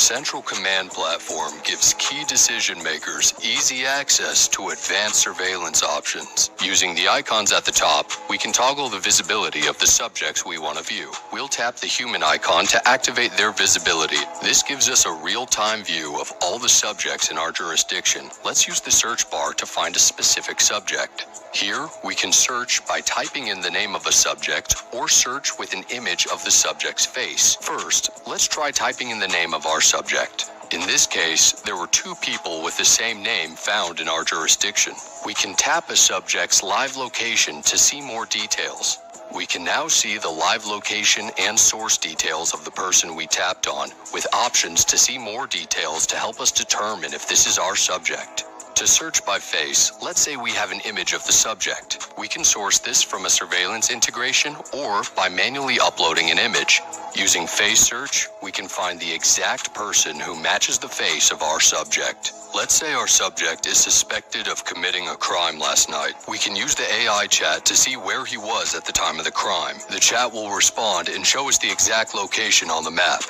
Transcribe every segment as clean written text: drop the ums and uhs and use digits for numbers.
central command platform gives key decision makers easy access to advanced surveillance options. Using the icons at the top, we can toggle the visibility of the subjects we want to view. We'll tap the human icon to activate their visibility. This gives us a real-time view of all the subjects in our jurisdiction. Let's use the search bar to find a specific subject. Here, we can search by typing in the name of a subject or search with an image of the subject's face. First, let's try typing in the name of our subject. In this case, there were 2 people with the same name found in our jurisdiction. We can tap a subject's live location to see more details. We can now see the live location and source details of the person we tapped on, with options to see more details to help us determine if this is our subject. To search by face, let's say we have an image of the subject. We can source this from a surveillance integration or by manually uploading an image. Using face search, we can find the exact person who matches the face of our subject. Let's say our subject is suspected of committing a crime last night. We can use the AI chat to see where he was at the time of the crime. The chat will respond and show us the exact location on the map.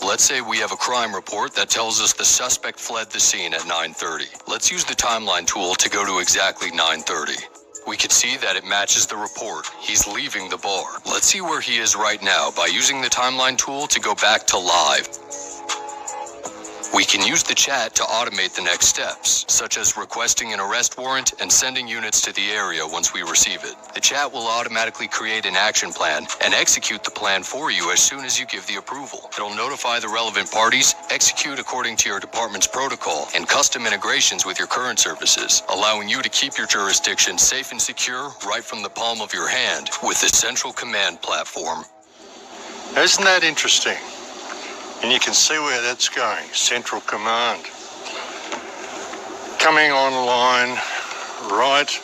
Let's say we have a crime report that tells us the suspect fled the scene at 9:30. Let's use the timeline tool to go to exactly 9:30. We can see that it matches the report. He's leaving the bar. Let's see where he is right now by using the timeline tool to go back to live. We can use the chat to automate the next steps, such as requesting an arrest warrant and sending units to the area once we receive it. The chat will automatically create an action plan and execute the plan for you as soon as you give the approval. It'll notify the relevant parties, execute according to your department's protocol, and custom integrations with your current services, allowing you to keep your jurisdiction safe and secure right from the palm of your hand with the central command platform. Isn't that interesting? And you can see where that's going. Central Command. Coming online right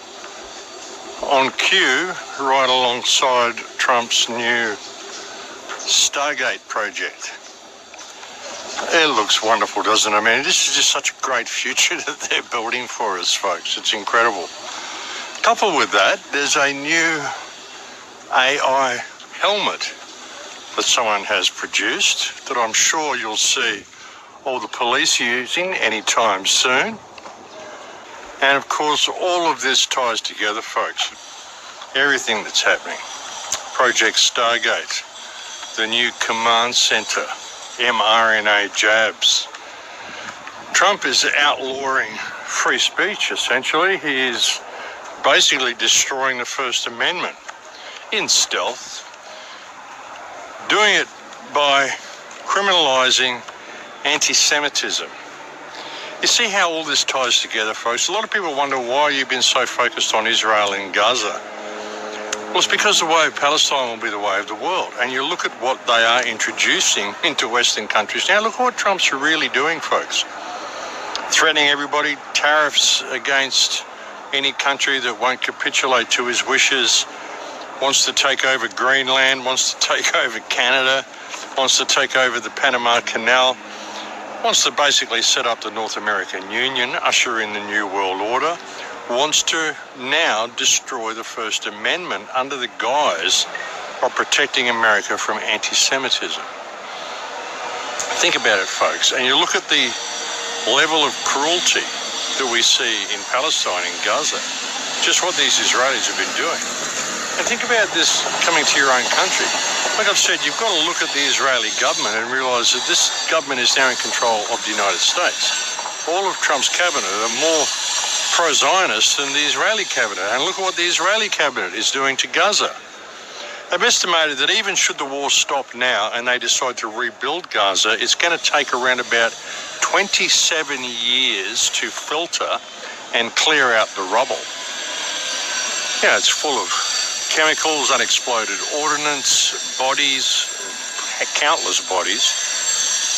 on cue, right alongside Trump's new Stargate project. It looks wonderful, doesn't it? I mean, this is just such a great future that they're building for us, folks. It's incredible. Coupled with that, there's a new AI helmet that someone has produced that I'm sure you'll see all the police using anytime soon. And of course, all of this ties together, folks. Everything that's happening. Project Stargate, the new command center, mRNA jabs. Trump is outlawing free speech, essentially. He is basically destroying the First Amendment in stealth. Doing it by criminalizing anti-Semitism. You see how all this ties together, folks? A lot of people wonder why you've been so focused on Israel and Gaza. Well, it's because the way of Palestine will be the way of the world. And you look at what they are introducing into Western countries. Now, look what Trump's really doing, folks. Threatening everybody, tariffs against any country that won't capitulate to his wishes. Wants to take over Greenland, wants to take over Canada, wants to take over the Panama Canal, wants to basically set up the North American Union, usher in the New World Order, wants to now destroy the First Amendment under the guise of protecting America from anti-Semitism. Think about it, folks, and you look at the level of cruelty that we see in Palestine, in Gaza, just what these Israelis have been doing. And think about this coming to your own country. Like I've said, you've got to look at the Israeli government and realise that this government is now in control of the United States. All of Trump's cabinet are more pro-Zionist than the Israeli cabinet. And look at what the Israeli cabinet is doing to Gaza. They've estimated that even should the war stop now and they decide to rebuild Gaza, it's going to take around about 27 years to filter and clear out the rubble. Yeah, it's full of chemicals, unexploded ordnance, bodies, countless bodies.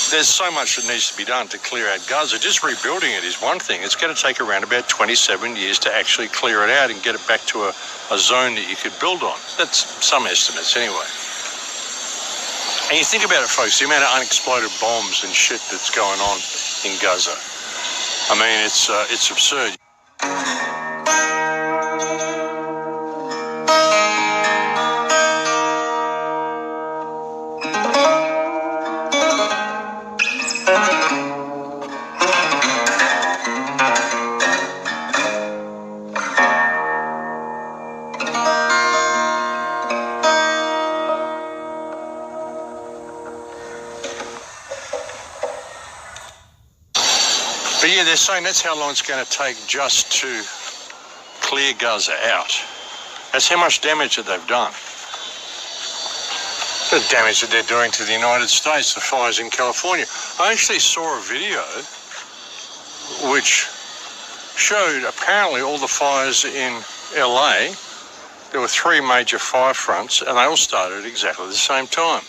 There's so much that needs to be done to clear out Gaza. Just rebuilding it is one thing. It's going to take around about 27 years to actually clear it out and get it back to a zone that you could build on. That's some estimates anyway. And you think about it, folks, the amount of unexploded bombs and shit that's going on in Gaza. I mean, it's absurd. they're saying that's how long it's going to take just to clear Gaza out. That's how much damage that they've done. The damage that they're doing to the United States, the fires in California. I actually saw a video which showed apparently all the fires in LA. There were 3 major fire fronts and they all started at exactly the same time.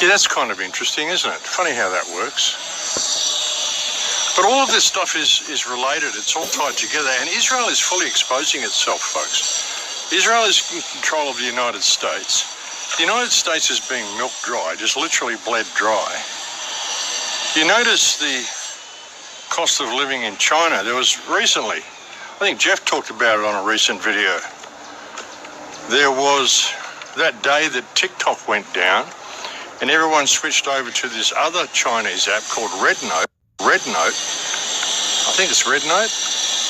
Yeah, that's kind of interesting, isn't it? Funny how that works. But all of this stuff is related. It's all tied together. And Israel is fully exposing itself, folks. Israel is in control of the United States. The United States is being milked dry, just literally bled dry. You notice the cost of living in China. There was recently, I think Jeff talked about it on a recent video. There was that day that TikTok went down, and everyone switched over to this other Chinese app called Red Note. I think it's Red Note.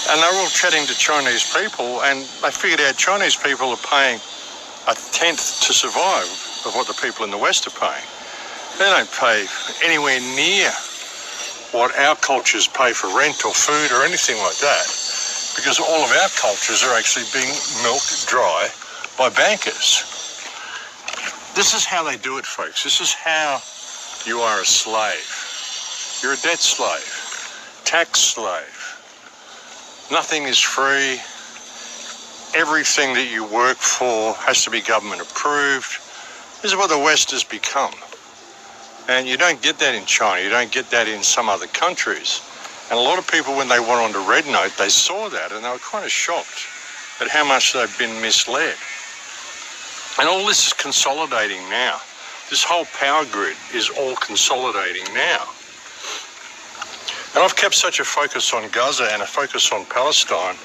And they were all chatting to Chinese people, and they figured out Chinese people are paying 1/10 to survive of what the people in the West are paying. They don't pay anywhere near what our cultures pay for rent or food or anything like that, because all of our cultures are actually being milked dry by bankers. This is how they do it, folks. This is how you are a slave. You're a debt slave, tax slave. Nothing is free. Everything that you work for has to be government approved. This is what the West has become. And you don't get that in China. You don't get that in some other countries. And a lot of people, when they went on to Red Note, they saw that and they were kind of shocked at how much they've been misled. And all this is consolidating now. This whole power grid is all consolidating now. And I've kept such a focus on Gaza and a focus on Palestine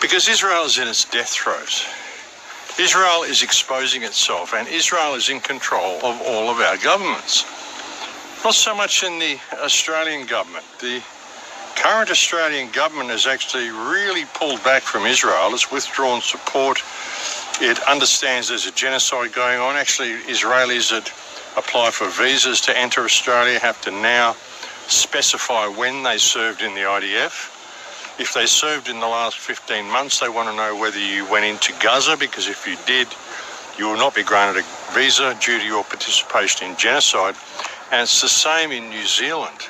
because Israel is in its death throes. Israel is exposing itself, and Israel is in control of all of our governments. Not so much in the Australian government. The current Australian government has actually really pulled back from Israel. It's withdrawn support. It understands there's a genocide going on. Actually, Israelis that apply for visas to enter Australia have to now specify when they served in the IDF. If they served in the last 15 months, they want to know whether you went into Gaza, because if you did, you will not be granted a visa due to your participation in genocide. And it's the same in New Zealand.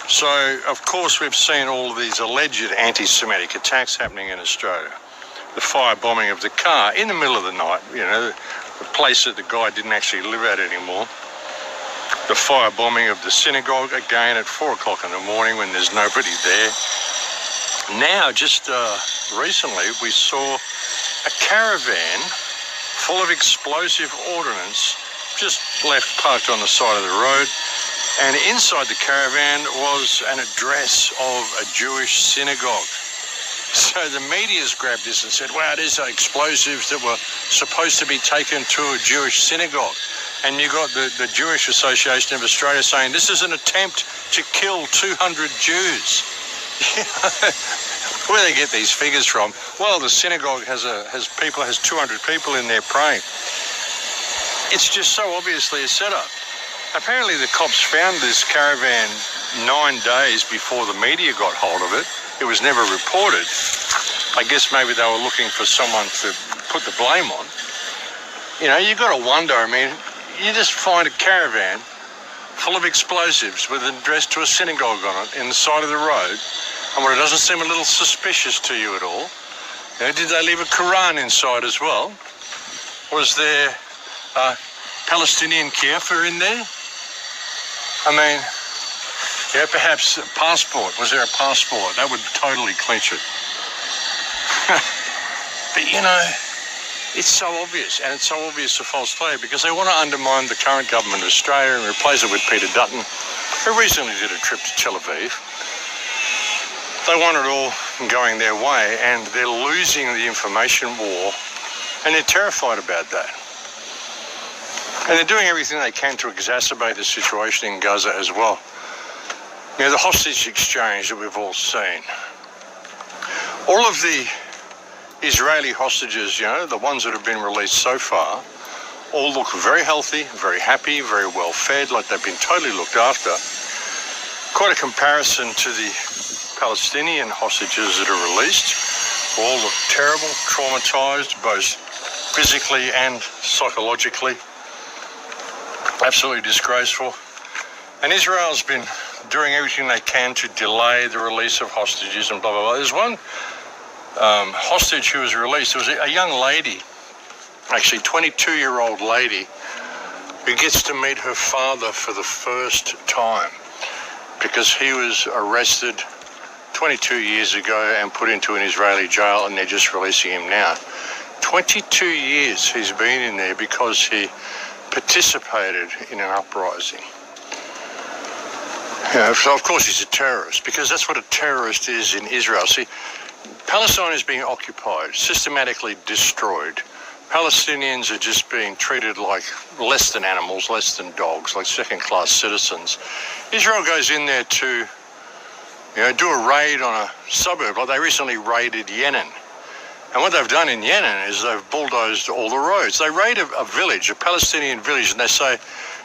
So, of course, we've seen all of these alleged anti-Semitic attacks happening in Australia. The firebombing of the car in the middle of the night, you know, the place that the guy didn't actually live at anymore. The firebombing of the synagogue, again at 4 o'clock in the morning when there's nobody there. Now, just recently, we saw a caravan full of explosive ordnance just left parked on the side of the road. And inside the caravan was an address of a Jewish synagogue. So the media's grabbed this and said, wow, these are explosives that were supposed to be taken to a Jewish synagogue. And you got the Jewish Association of Australia saying this is an attempt to kill 200 Jews. Where do they get these figures from? Well, the synagogue has 200 people in there praying. It's just so obviously a setup. Apparently the cops found this caravan 9 days before the media got hold of it. It was never reported. I guess maybe they were looking for someone to put the blame on. You know, you've got to wonder, I mean, you just find a caravan full of explosives with an address to a synagogue on it in the side of the road. And it doesn't seem a little suspicious to you at all. You know, did they leave a Quran inside as well? Was there a Palestinian Kafir in there? I mean, yeah, perhaps a passport. Was there a passport? That would totally clinch it. But, you know, it's so obvious, and it's so obvious a false flag because they want to undermine the current government of Australia and replace it with Peter Dutton, who recently did a trip to Tel Aviv. They want it all going their way, and they're losing the information war, and they're terrified about that. And they're doing everything they can to exacerbate the situation in Gaza as well. You know, the hostage exchange that we've all seen. All of the Israeli hostages, you know, the ones that have been released so far, all look very healthy, very happy, very well fed, like they've been totally looked after. Quite a comparison to the Palestinian hostages that are released. All look terrible, traumatized, both physically and psychologically. Absolutely disgraceful. And Israel's been doing everything they can to delay the release of hostages and blah, blah, blah. There's one hostage who was released. There was a young lady, actually 22-year-old lady, who gets to meet her father for the first time because he was arrested 22 years ago and put into an Israeli jail, and they're just releasing him now. 22 years he's been in there because he participated in an uprising. You know, so of course he's a terrorist, because that's what a terrorist is in Israel. See, Palestine is being occupied, systematically destroyed. Palestinians are just being treated like less than animals, less than dogs, like second-class citizens. Israel goes in there to, you know, do a raid on a suburb, like they recently raided Yenin. And what they've done in Yenin is they've bulldozed all the roads. They raid a village, a Palestinian village, and they say,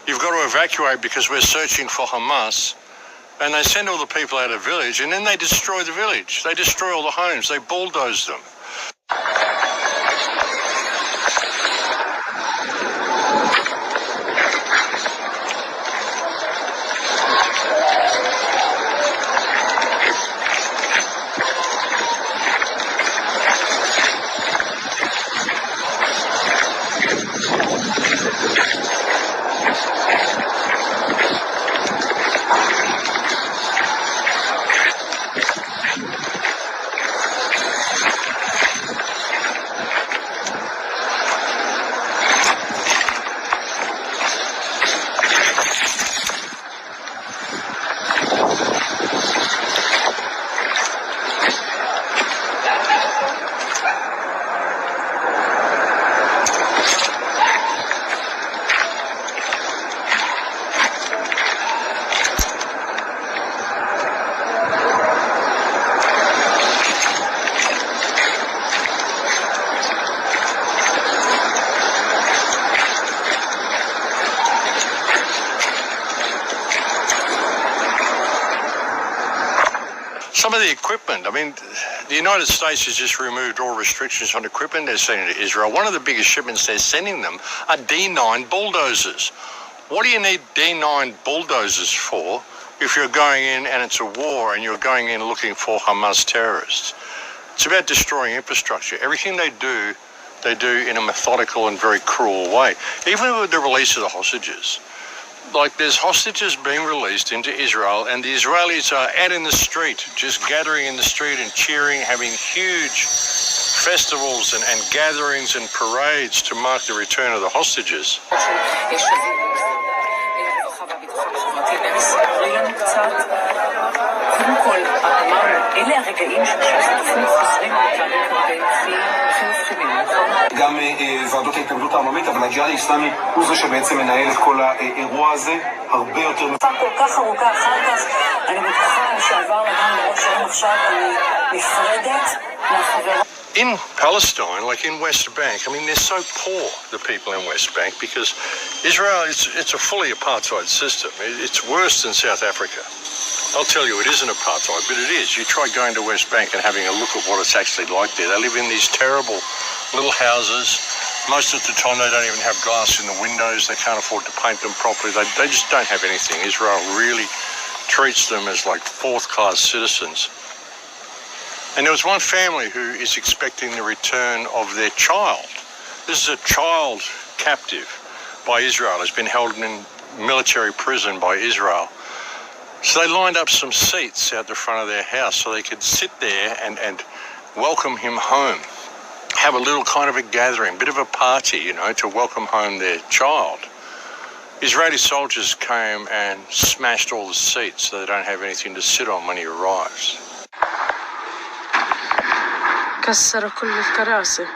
you've got to evacuate because we're searching for Hamas. And they send all the people out of the village, and then they destroy the village. They destroy all the homes. They bulldoze them. Some of the equipment, I mean, the United States has just removed all restrictions on equipment they're sending to Israel. One of the biggest shipments they're sending them are D9 bulldozers. What do you need D9 bulldozers for if you're going in and it's a war and you're going in looking for Hamas terrorists? It's about destroying infrastructure. Everything they do in a methodical and very cruel way. Even with the release of the hostages. Like, there's hostages being released into Israel, and the Israelis are out in the street, just gathering in the street and cheering, having huge festivals and gatherings and parades to mark the return of the hostages. גם ועדות ההתנגדות העממית, אבל הג'יהאד האסלאמי הוא זה שבעצם מנהל את כל האירוע הזה הרבה יותר... כל כך ארוכה אחר כך, אני בטוחה שעבר לגן לראש היום עכשיו, אני נפרדת מהחברה. In Palestine, like in West Bank, I mean, they're so poor, the people in West Bank, because Israel, it's a fully apartheid system. It's worse than South Africa. I'll tell you, it isn't apartheid, but it is. You try going to West Bank and having a look at what it's actually like there. They live in these terrible little houses. Most of the time they don't even have glass in the windows. They can't afford to paint them properly. They just don't have anything. Israel really treats them as like fourth-class citizens. And there was one family who is expecting the return of their child. This is a child captive by Israel. It's been held in military prison by Israel. So they lined up some seats out the front of their house so they could sit there and welcome him home. Have a little kind of a gathering, bit of a party, you know, to welcome home their child. Israeli soldiers came and smashed all the seats so they don't have anything to sit on when he arrives. كسروا كل الكراسي.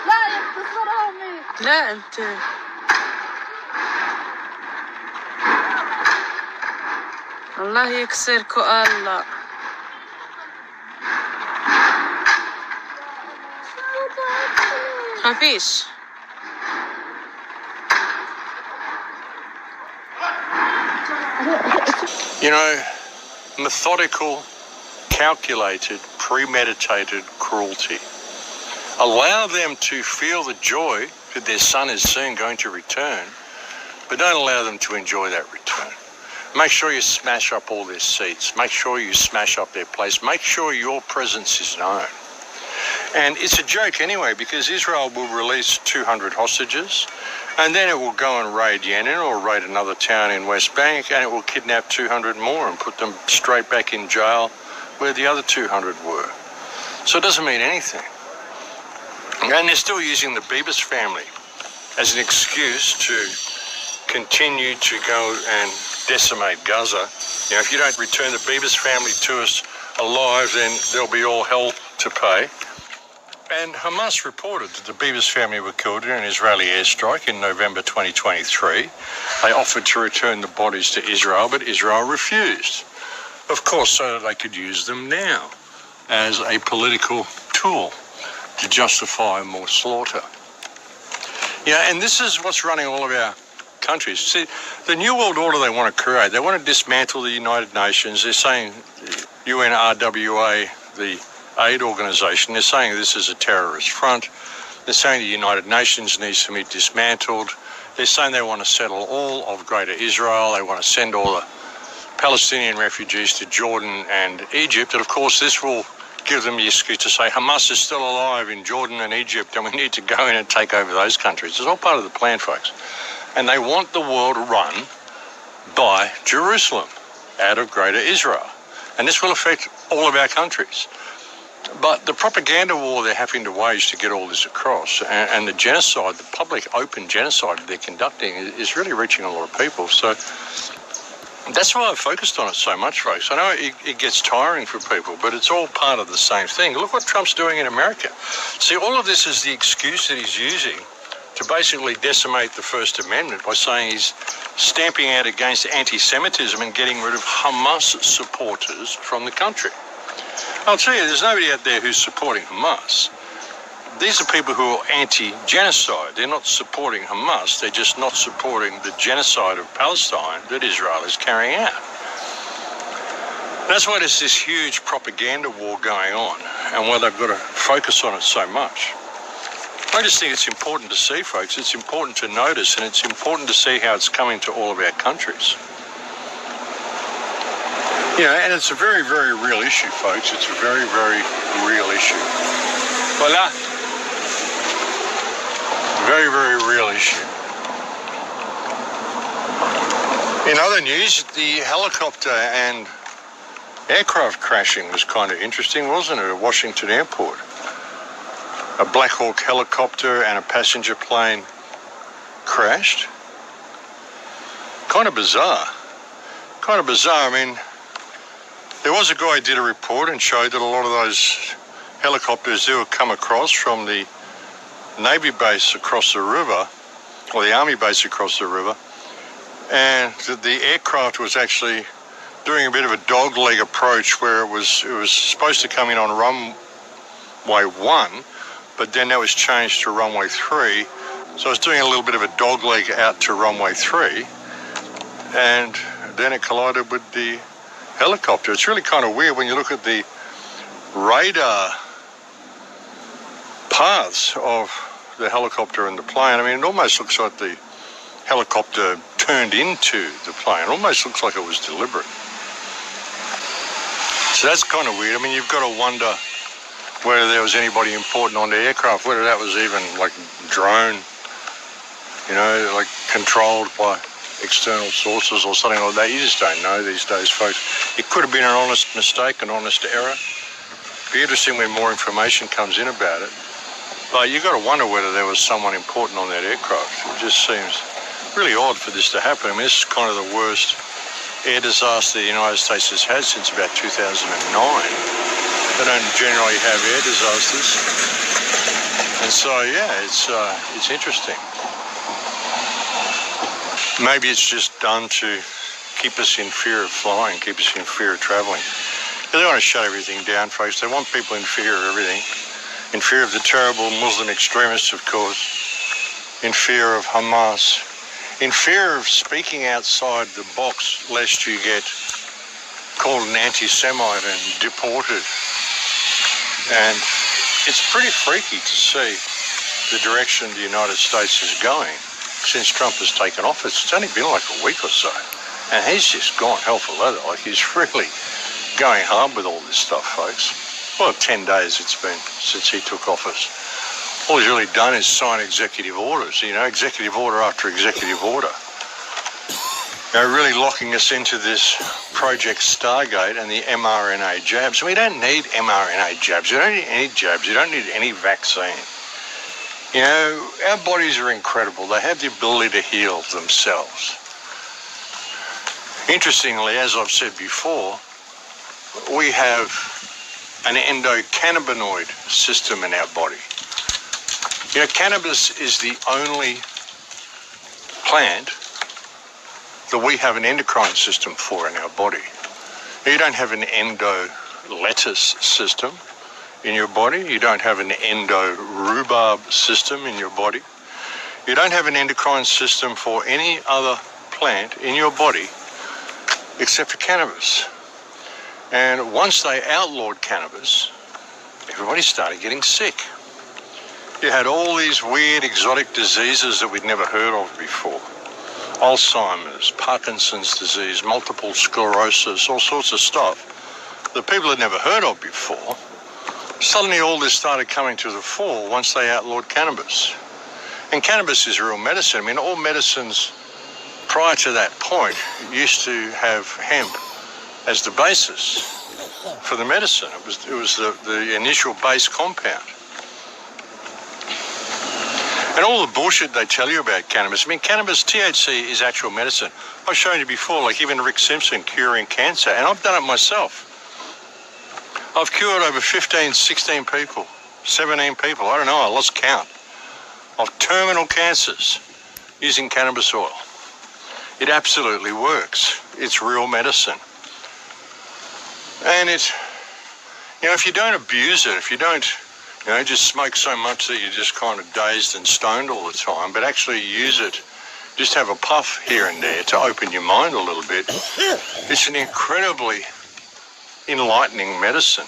لا يختصر امي. لا انت الله يكسركوا الله. خفيش. You know, methodical, calculated, premeditated cruelty. Allow them to feel the joy that their son is soon going to return, but don't allow them to enjoy that return. Make sure you smash up all their seats. Make sure you smash up their place. Make sure your presence is known. And it's a joke anyway, because Israel will release 200 hostages, and then it will go and raid Yenin or raid another town in West Bank, and it will kidnap 200 more and put them straight back in jail where the other 200 were. So it doesn't mean anything. And they're still using the Bibas family as an excuse to continue to go and decimate Gaza. You know, if you don't return the Bibas family to us alive, then there'll be all hell to pay. And Hamas reported that the Bibas family were killed in an Israeli airstrike in November 2023. They offered to return the bodies to Israel, but Israel refused. Of course, so that they could use them now as a political tool to justify more slaughter. Yeah, and this is what's running all of our countries. See, the New World Order they want to create, they want to dismantle the United Nations. They're saying UNRWA, the aid organisation, they're saying this is a terrorist front. They're saying the United Nations needs to be dismantled. They're saying they want to settle all of Greater Israel. They want to send all the Palestinian refugees to Jordan and Egypt. And of course, this will give them the excuse to say Hamas is still alive in Jordan and Egypt and we need to go in and take over those countries. It's all part of the plan, folks. And they want the world run by Jerusalem out of Greater Israel. And this will affect all of our countries. But the propaganda war they're having to wage to get all this across, and the genocide, the public open genocide they're conducting, is really reaching a lot of people. So that's why I've focused on it so much, folks. I know it gets tiring for people, but it's all part of the same thing. Look what Trump's doing in America. See, all of this is the excuse that he's using to basically decimate the First Amendment by saying he's stamping out against anti-Semitism and getting rid of Hamas supporters from the country. I'll tell you, there's nobody out there who's supporting Hamas. These are people who are anti-genocide. They're not supporting Hamas. They're just not supporting the genocide of Palestine that Israel is carrying out. That's why there's this huge propaganda war going on and why they've got to focus on it so much. I just think it's important to see, folks. It's important to notice, and it's important to see how it's coming to all of our countries. You know, and it's a very, very real issue, folks. It's a very, very real issue. Voila. Very, very real issue. In other news, the helicopter and aircraft crashing was kind of interesting, wasn't it, at Washington Airport? A Black Hawk helicopter and a passenger plane crashed. Kind of bizarre. Kind of bizarre. I mean, there was a guy who did a report and showed that a lot of those helicopters do come across from the Navy base across the river, or the Army base across the river, and the aircraft was actually doing a bit of a dogleg approach where it was supposed to come in on runway 1, but then that was changed to runway 3. So it was doing a little bit of a dogleg out to runway 3, and then it collided with the helicopter. It's really kind of weird when you look at the radar paths of the helicopter and the plane. I mean, it almost looks like the helicopter turned into the plane. It almost looks like it was deliberate. So that's kind of weird. I mean, you've got to wonder whether there was anybody important on the aircraft, whether that was even like drone, you know, like controlled by external sources or something like that. You just don't know these days, folks. It could have been an honest mistake, an honest error. It'd be interesting when more information comes in about it. But you've got to wonder whether there was someone important on that aircraft. It just seems really odd for this to happen. I mean, this is kind of the worst air disaster the United States has had since about 2009. They don't generally have air disasters. And so, yeah, it's interesting. Maybe it's just done to keep us in fear of flying, keep us in fear of travelling. They want to shut everything down, folks. They want people in fear of everything. In fear of the terrible Muslim extremists, of course. In fear of Hamas. In fear of speaking outside the box lest you get called an anti-Semite and deported. And it's pretty freaky to see the direction the United States is going since Trump has taken office. It's only been like a week or so. And he's just gone hell for leather. Like, he's really going hard with all this stuff, folks. Well, 10 days it's been since he took office. All he's really done is sign executive orders, executive order after executive order. Really locking us into this Project Stargate and the mRNA jabs. We don't need mRNA jabs. You don't need any jabs. You don't need any vaccine. Our bodies are incredible. They have the ability to heal themselves. Interestingly, as I've said before, we have an endocannabinoid system in our body. Cannabis is the only plant that we have an endocrine system for in our body. You don't have an endo-lettuce system in your body. You don't have an endo-rhubarb system in your body. You don't have an endocrine system for any other plant in your body except for cannabis. And once they outlawed cannabis, everybody started getting sick. You had all these weird exotic diseases that we'd never heard of before. Alzheimer's, Parkinson's disease, multiple sclerosis, all sorts of stuff that people had never heard of before. Suddenly all this started coming to the fore once they outlawed cannabis. And cannabis is real medicine. I mean, all medicines prior to that point used to have hemp as the basis for the medicine. It was the initial base compound. And all the bullshit they tell you about cannabis. I mean, cannabis, THC is actual medicine. I've shown you before, like even Rick Simpson curing cancer, and I've done it myself. I've cured over 15, 16 people, 17 people, I don't know, I lost count, of terminal cancers using cannabis oil. It absolutely works. It's real medicine. And it's, if you don't abuse it, if you don't, just smoke so much that you're just kind of dazed and stoned all the time, but actually use it, just have a puff here and there to open your mind a little bit. It's an incredibly enlightening medicine.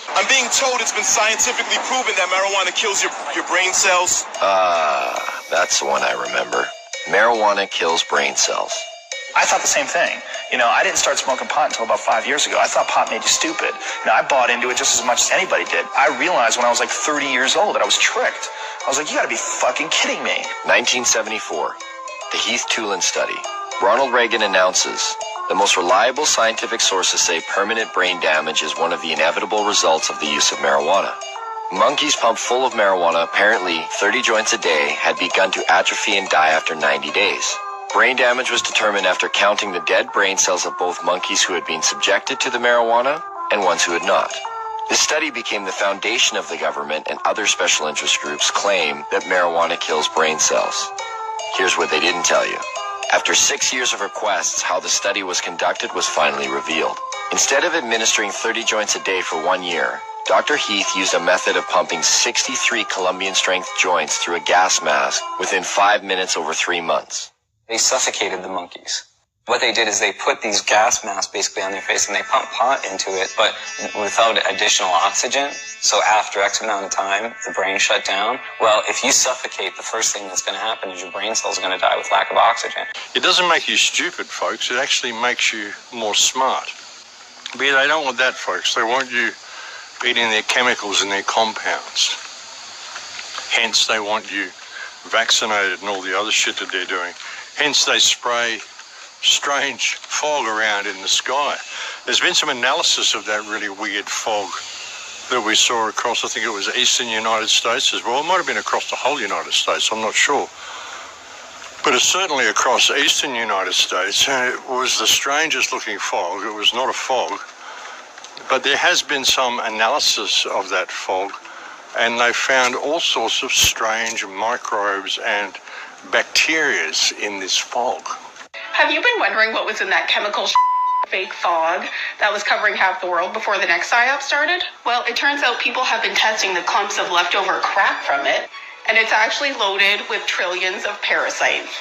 I'm being told it's been scientifically proven that marijuana kills your brain cells. That's the one I remember. Marijuana kills brain cells. I thought the same thing. I didn't start smoking pot until about 5 years ago. I thought pot made you stupid. I bought into it just as much as anybody did. I realized when I was like 30 years old that I was tricked. I was like, you gotta be fucking kidding me. 1974, the Heath Tulin study. Ronald Reagan announces, the most reliable scientific sources say permanent brain damage is one of the inevitable results of the use of marijuana. Monkeys pumped full of marijuana, apparently 30 joints a day, had begun to atrophy and die after 90 days. Brain damage was determined after counting the dead brain cells of both monkeys who had been subjected to the marijuana and ones who had not. This study became the foundation of the government, and other special interest groups claim that marijuana kills brain cells. Here's what they didn't tell you. After 6 years of requests, how the study was conducted was finally revealed. Instead of administering 30 joints a day for 1 year, Dr. Heath used a method of pumping 63 Colombian-strength joints through a gas mask within 5 minutes over 3 months. They suffocated the monkeys. What they did is they put these gas masks basically on their face and they pumped pot into it, but without additional oxygen. So after X amount of time, the brain shut down. Well, if you suffocate, the first thing that's going to happen is your brain cells are going to die with lack of oxygen. It doesn't make you stupid, folks. It actually makes you more smart. But they don't want that, folks. They want you eating their chemicals and their compounds. Hence, they want you vaccinated and all the other shit that they're doing. Hence, they spray strange fog around in the sky. There's been some analysis of that really weird fog that we saw across, I think it was eastern United States as well. It might have been across the whole United States, I'm not sure. But it's certainly across the eastern United States, and it was the strangest looking fog. It was not a fog, but there has been some analysis of that fog, and they found all sorts of strange microbes and bacteria in this fog. Have you been wondering what was in that chemical fake fog that was covering half the world before the next PSYOP started? Well, it turns out people have been testing the clumps of leftover crap from it, and it's actually loaded with trillions of parasites.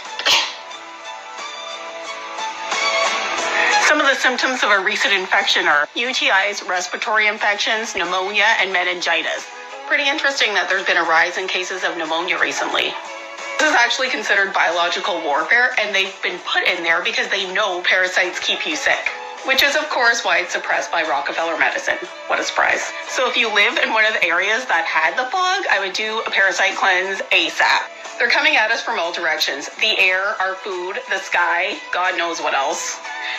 Some of the symptoms of a recent infection are UTIs, respiratory infections, pneumonia, and meningitis. Pretty interesting that there's been a rise in cases of pneumonia recently. This is actually considered biological warfare, and they've been put in there because they know parasites keep you sick, which is, of course, why it's suppressed by Rockefeller medicine. What a surprise. So if you live in one of the areas that had the fog, I would do a parasite cleanse ASAP. They're coming at us from all directions. The air, our food, the sky, God knows what else.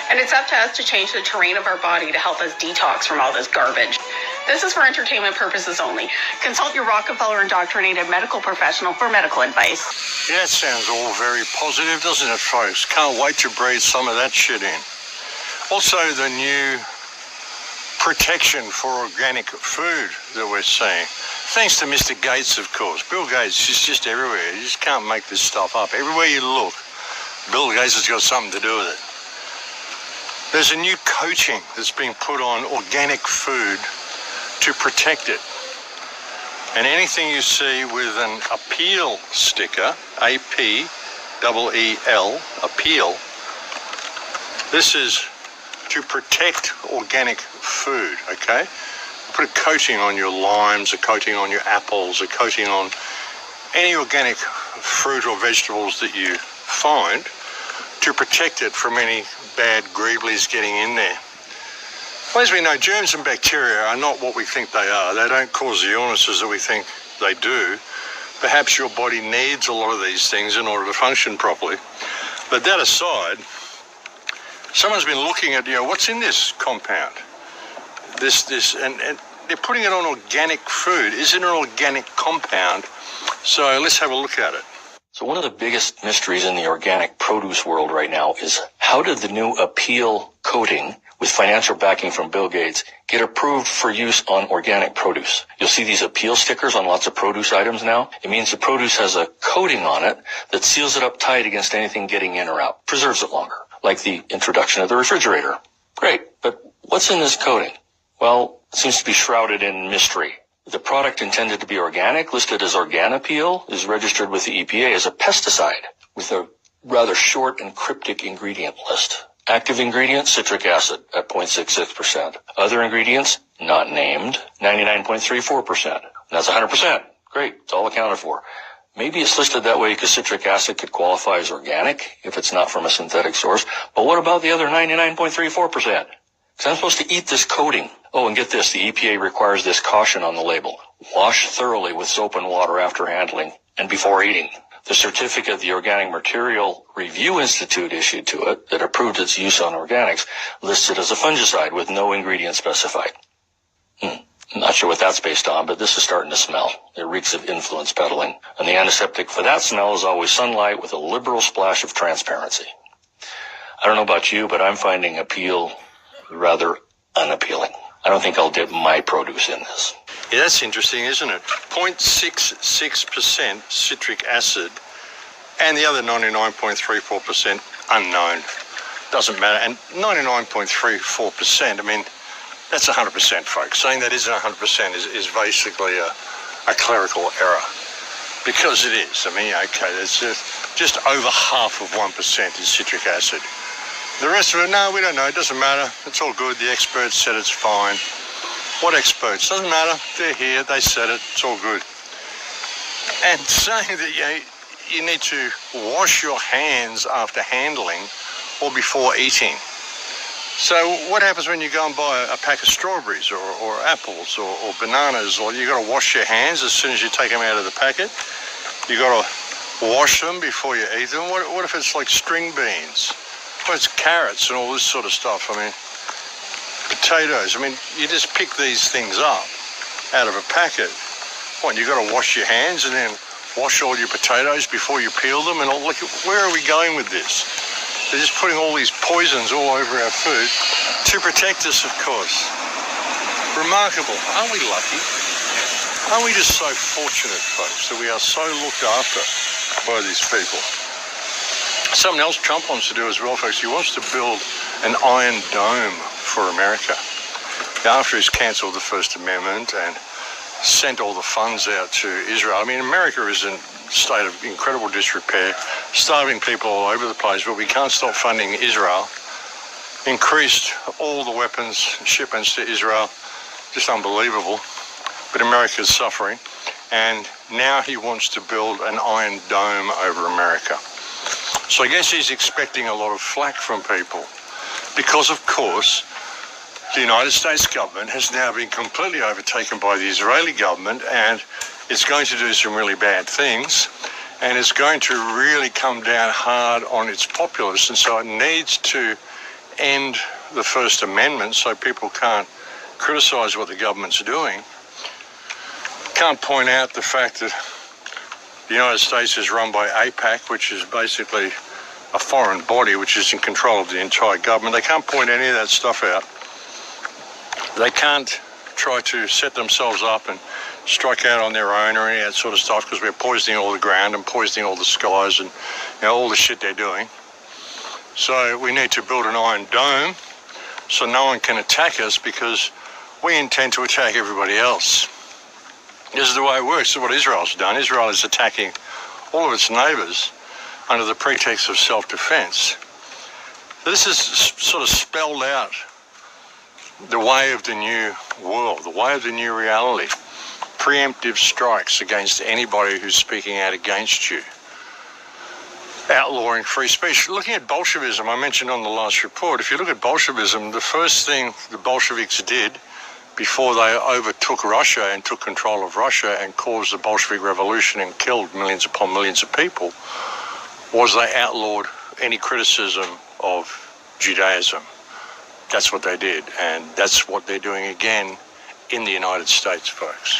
And it's up to us to change the terrain of our body to help us detox from all this garbage. This is for entertainment purposes only. Consult your Rockefeller indoctrinated medical professional for medical advice. Yeah, it sounds all very positive, doesn't it, folks? Can't wait to breathe some of that shit in. Also, the new protection for organic food that we're seeing. Thanks to Mr. Gates, of course. Bill Gates is just everywhere. You just can't make this stuff up. Everywhere you look, Bill Gates has got something to do with it. There's a new coating that's being put on organic food to protect it. And anything you see with an appeal sticker, A-P-E-E-L, appeal, this is to protect organic food, okay? Put a coating on your limes, a coating on your apples, a coating on any organic fruit or vegetables that you find to protect it from any bad greeblies getting in there. Well, as we know, germs and bacteria are not what we think they are. They don't cause the illnesses that we think they do. Perhaps your body needs a lot of these things in order to function properly. But that aside, someone's been looking at, what's in this compound? And they're putting it on organic food. Is it an organic compound? So let's have a look at it. So one of the biggest mysteries in the organic produce world right now is how did the new appeal coating with financial backing from Bill Gates get approved for use on organic produce? You'll see these appeal stickers on lots of produce items now. It means the produce has a coating on it that seals it up tight against anything getting in or out, preserves it longer, like the introduction of the refrigerator. Great, but what's in this coating? Well, it seems to be shrouded in mystery. The product intended to be organic, listed as Organapeel, is registered with the EPA as a pesticide with a rather short and cryptic ingredient list. Active ingredient, citric acid at 0.66%. Other ingredients, not named, 99.34%. That's 100%. Great, it's all accounted for. Maybe it's listed that way because citric acid could qualify as organic if it's not from a synthetic source. But what about the other 99.34%? Because I'm supposed to eat this coating. Oh, and get this, the EPA requires this caution on the label. Wash thoroughly with soap and water after handling and before eating. The certificate the Organic Material Review Institute issued to it that approved its use on organics lists it as a fungicide with no ingredient specified. I'm not sure what that's based on, but this is starting to smell. It reeks of influence peddling. And the antiseptic for that smell is always sunlight with a liberal splash of transparency. I don't know about you, but I'm finding appeal rather unappealing. I don't think I'll dip my produce in this. Yeah, that's interesting, isn't it? 0.66% citric acid and the other 99.34% unknown. Doesn't matter. And 99.34%, I mean, that's 100%, folks. Saying that isn't 100% is basically a clerical error. Because it is. I mean, okay, there's just over half of 1% is citric acid. The rest of it, no, we don't know. It doesn't matter. It's all good. The experts said it's fine. What experts? Doesn't matter. They're here. They said it. It's all good. And saying that you need to wash your hands after handling or before eating. So what happens when you go and buy a pack of strawberries or apples or bananas? Or you got to wash your hands as soon as you take them out of the packet. You got to wash them before you eat them. What if it's like string beans? Well, it's carrots and all this sort of stuff. I mean, potatoes. I mean, you just pick these things up out of a packet. What, you got to wash your hands and then wash all your potatoes before you peel them, and look, where are we going with this? They're just putting all these poisons all over our food to protect us, of course. Remarkable. Aren't we lucky? Aren't we just so fortunate, folks, that we are so looked after by these people? Something else Trump wants to do as well, folks. He wants to build an Iron Dome for America. After he's cancelled the First Amendment and sent all the funds out to Israel. I mean, America is in a state of incredible disrepair, starving people all over the place, but we can't stop funding Israel. Increased all the weapons shipments to Israel, just unbelievable. But America's suffering, and now he wants to build an Iron Dome over America. So I guess he's expecting a lot of flack from people because, of course, the United States government has now been completely overtaken by the Israeli government, and it's going to do some really bad things, and it's going to really come down hard on its populace, and so it needs to end the First Amendment so people can't criticise what the government's doing. Can't point out the fact that the United States is run by AIPAC, which is basically a foreign body which is in control of the entire government. They can't point any of that stuff out. They can't try to set themselves up and strike out on their own or any of that sort of stuff, because we're poisoning all the ground and poisoning all the skies and all the shit they're doing. So we need to build an Iron Dome so no one can attack us, because we intend to attack everybody else. This is the way it works. This is what Israel's done. Israel is attacking all of its neighbours under the pretext of self-defence. So this is sort of spelled out the way of the new world, the way of the new reality. Preemptive strikes against anybody who's speaking out against you. Outlawing free speech. Looking at Bolshevism, I mentioned on the last report, if you look at Bolshevism, the first thing the Bolsheviks did before they overtook Russia and took control of Russia and caused the Bolshevik Revolution and killed millions upon millions of people, was they outlawed any criticism of Judaism. That's what they did, and that's what they're doing again in the United States, folks.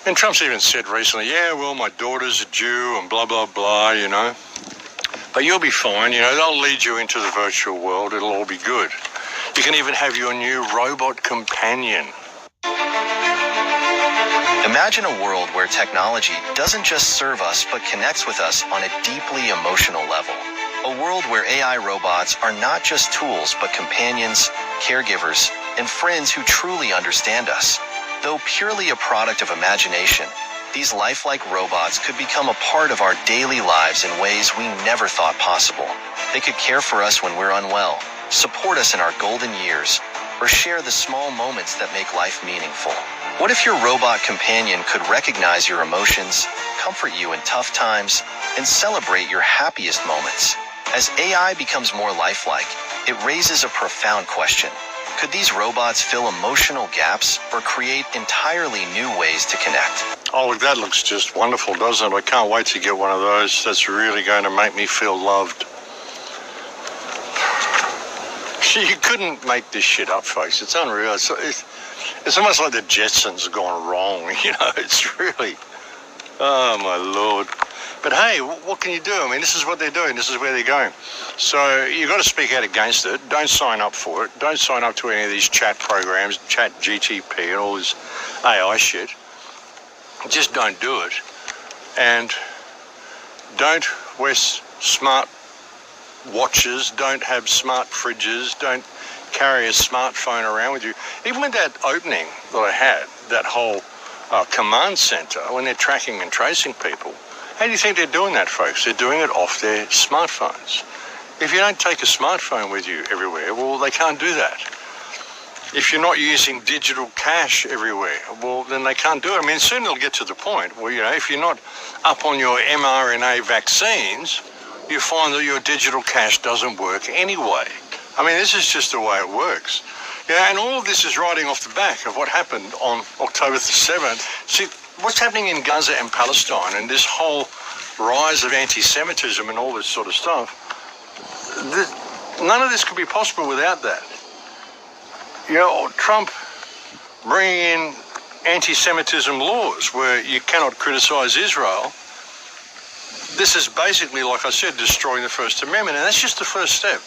And Trump's even said recently, yeah, well, my daughter's a Jew and blah, blah, blah, you know. But you'll be fine, you know, they'll lead you into the virtual world, it'll all be good. You can even have your new robot companion. Imagine a world where technology doesn't just serve us, but connects with us on a deeply emotional level. A world where AI robots are not just tools, but companions, caregivers, and friends who truly understand us. Though purely a product of imagination, these lifelike robots could become a part of our daily lives in ways we never thought possible. They could care for us when we're unwell, support us in our golden years, or share the small moments that make life meaningful. What if your robot companion could recognize your emotions, comfort you in tough times, and celebrate your happiest moments? As AI becomes more lifelike, it raises a profound question. Could these robots fill emotional gaps or create entirely new ways to connect? Oh, look, that looks just wonderful, doesn't it? I can't wait to get one of those. That's really going to make me feel loved. You couldn't make this shit up, folks. It's unreal. It's almost like the Jetsons gone wrong, you know. It's really, oh my Lord. But hey, what can you do? I mean, this is what they're doing. This is where they're going. So you've got to speak out against it. Don't sign up for it. Don't sign up to any of these chat programs, chat GTP and all this AI shit. Just don't do it. And don't wear smart watches, don't have smart fridges, don't carry a smartphone around with you. Even with that opening that I had, that whole command center, when they're tracking and tracing people, how do you think they're doing that, folks? They're doing it off their smartphones. If you don't take a smartphone with you everywhere, well, they can't do that. If you're not using digital cash everywhere, well, then they can't do it. I mean, soon it'll get to the point where, you know, if you're not up on your mRNA vaccines, you find that your digital cash doesn't work anyway. I mean, this is just the way it works. Yeah, and all of this is riding off the back of what happened on October the 7th. See, what's happening in Gaza and Palestine and this whole rise of anti-Semitism and all this sort of stuff, none of this could be possible without that. You know, Trump bringing in anti-Semitism laws where you cannot criticise Israel. This is basically, like I said, destroying the First Amendment, and that's just the first step.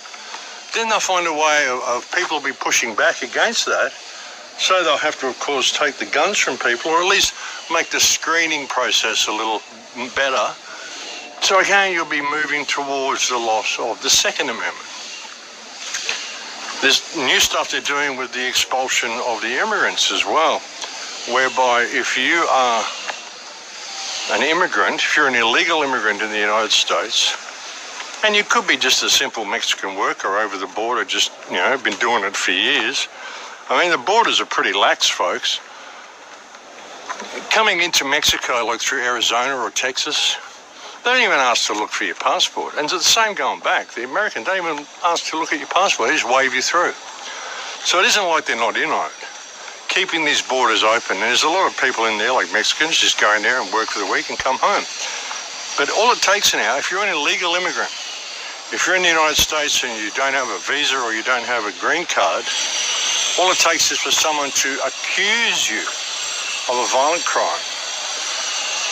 Then they'll find a way of people will be pushing back against that, so they'll have to, of course, take the guns from people, or at least make the screening process a little better. So again, you'll be moving towards the loss of the Second Amendment. There's new stuff they're doing with the expulsion of the immigrants as well, whereby if you are an immigrant, if you're an illegal immigrant in the United States, and you could be just a simple Mexican worker over the border, just, been doing it for years. I mean, the borders are pretty lax, folks. Coming into Mexico, like through Arizona or Texas, they don't even ask to look for your passport. And it's the same going back. The Americans don't even ask to look at your passport. They just wave you through. So it isn't like they're not in on it. Keeping these borders open, and there's a lot of people in there, like Mexicans, just go in there and work for the week and come home. But all it takes now, if you're an illegal immigrant, if you're in the United States and you don't have a visa or you don't have a green card, all it takes is for someone to accuse you of a violent crime.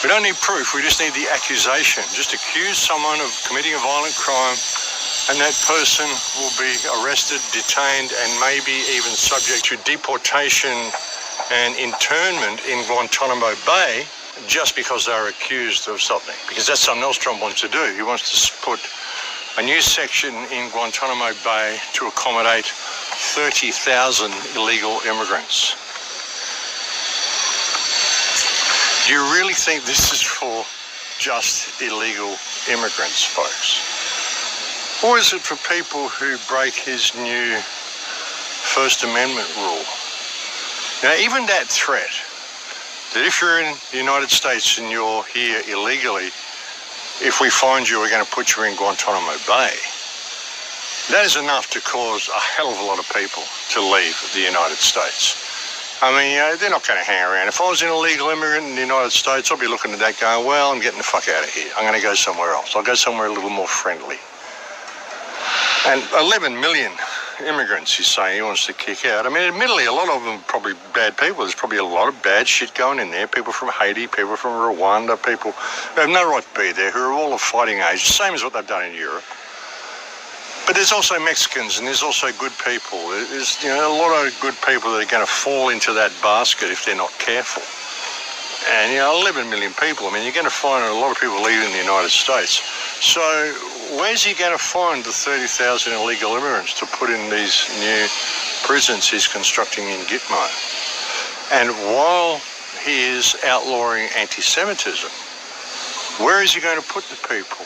We don't need proof, we just need the accusation. Just accuse someone of committing a violent crime, and that person will be arrested, detained, and maybe even subject to deportation and internment in Guantanamo Bay just because they're accused of something. Because that's something else Trump wants to do. He wants to put a new section in Guantanamo Bay to accommodate 30,000 illegal immigrants. Do you really think this is for just illegal immigrants, folks? Or is it for people who break his new First Amendment rule? Now, even that threat, that if you're in the United States and you're here illegally, if we find you, we're going to put you in Guantanamo Bay, that is enough to cause a hell of a lot of people to leave the United States. I mean, they're not going to hang around. If I was an illegal immigrant in the United States, I'd be looking at that going, well, I'm getting the fuck out of here. I'm going to go somewhere else. I'll go somewhere a little more friendly. And 11 million immigrants, he's saying he wants to kick out. I mean, admittedly, a lot of them are probably bad people. There's probably a lot of bad shit going in there. People from Haiti, people from Rwanda, people who have no right to be there, who are all of fighting age, same as what they've done in Europe. But there's also Mexicans and there's also good people. There's a lot of good people that are going to fall into that basket if they're not careful. And 11 million people. I mean, you're going to find a lot of people leaving the United States. So where's he going to find the 30,000 illegal immigrants to put in these new prisons he's constructing in Gitmo? And while he is outlawing anti-Semitism, where is he going to put the people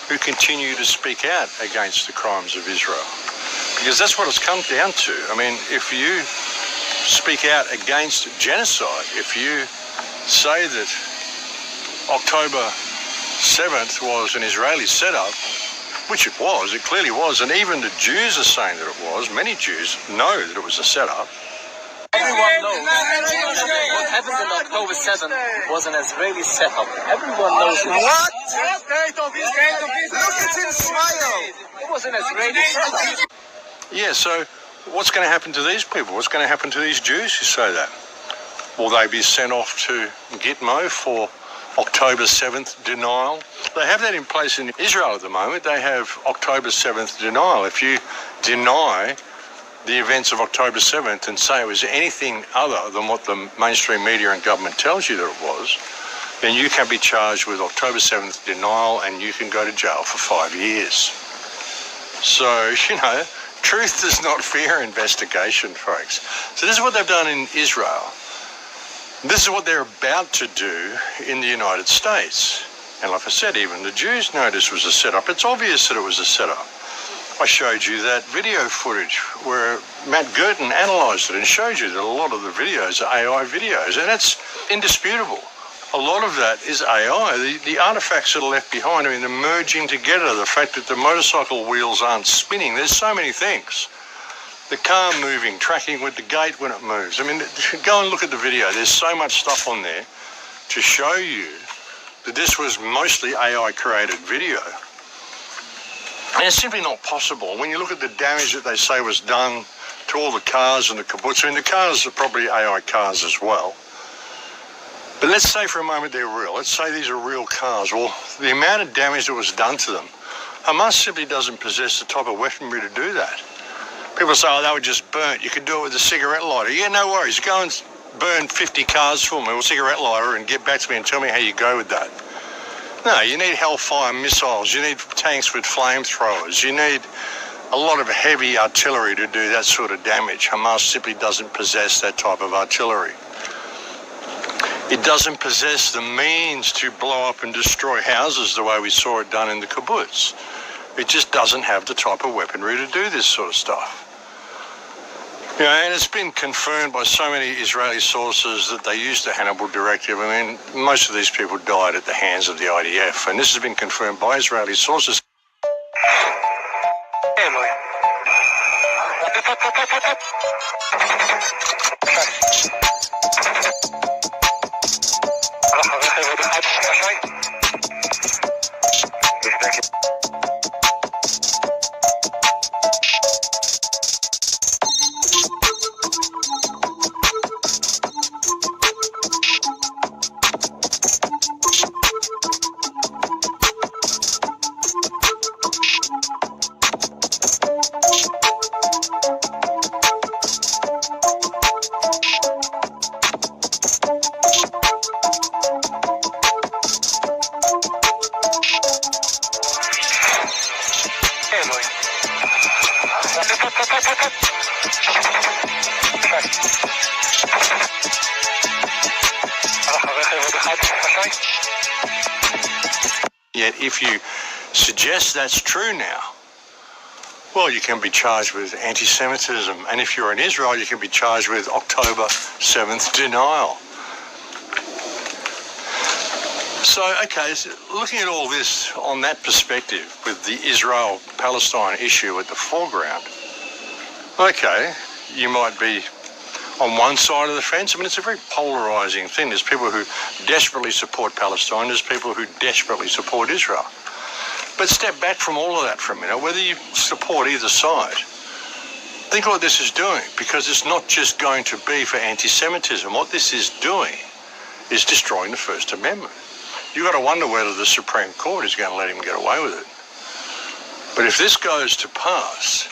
who continue to speak out against the crimes of Israel? Because that's what it's come down to. I mean, if you speak out against genocide, if you say that October 7th was an Israeli setup, which it was, it clearly was, and even the Jews are saying that it was. Many Jews know that it was a setup. Everyone knows what happened on October 7th was an Israeli setup. Everyone knows it. What? Look at him smile. It was an Israeli setup. Yeah, so what's going to happen to these people? What's going to happen to these Jews who say that? Will they be sent off to Gitmo for October 7th denial? They have that in place in Israel at the moment. They have October 7th denial. If you deny the events of October 7th and say it was anything other than what the mainstream media and government tells you that it was, then you can be charged with October 7th denial and you can go to jail for 5 years. So, truth does not fear investigation, folks. So this is what they've done in Israel. This is what they're about to do in the United States. And like I said, even the Jews know this was a setup. It's obvious that it was a setup. I showed you that video footage where Matt Gurton analysed it and showed you that a lot of the videos are AI videos, and that's indisputable. A lot of that is AI. The artifacts that are left behind, I mean, the merging together, the fact that the motorcycle wheels aren't spinning, there's so many things. The car moving, tracking with the gate when it moves. I mean, go and look at the video. There's so much stuff on there to show you that this was mostly AI-created video. And it's simply not possible. When you look at the damage that they say was done to all the cars and the kibbutz, I mean, the cars are probably AI cars as well. But let's say for a moment they're real. Let's say these are real cars. Well, the amount of damage that was done to them, Hamas simply doesn't possess the type of weaponry to do that. People say, oh, they were just burnt. You could do it with a cigarette lighter. Yeah, no worries. Go and burn 50 cars for me with a cigarette lighter and get back to me and tell me how you go with that. No, you need Hellfire missiles. You need tanks with flamethrowers. You need a lot of heavy artillery to do that sort of damage. Hamas simply doesn't possess that type of artillery. It doesn't possess the means to blow up and destroy houses the way we saw it done in the kibbutz. It just doesn't have the type of weaponry to do this sort of stuff. You know, and it's been confirmed by so many Israeli sources that they used the Hannibal Directive. I mean, most of these people died at the hands of the IDF, and this has been confirmed by Israeli sources. Yet if you suggest that's true now, well, you can be charged with anti-Semitism. And if you're in Israel, you can be charged with October 7th denial. So, okay, so looking at all this on that perspective with the Israel-Palestine issue at the foreground, okay, you might be on one side of the fence. I mean, it's a very polarising thing. There's people who desperately support Palestine. There's people who desperately support Israel. But step back from all of that for a minute. Whether you support either side, think what this is doing, because it's not just going to be for anti-Semitism. What this is doing is destroying the First Amendment. You've got to wonder whether the Supreme Court is going to let him get away with it. But if this goes to pass,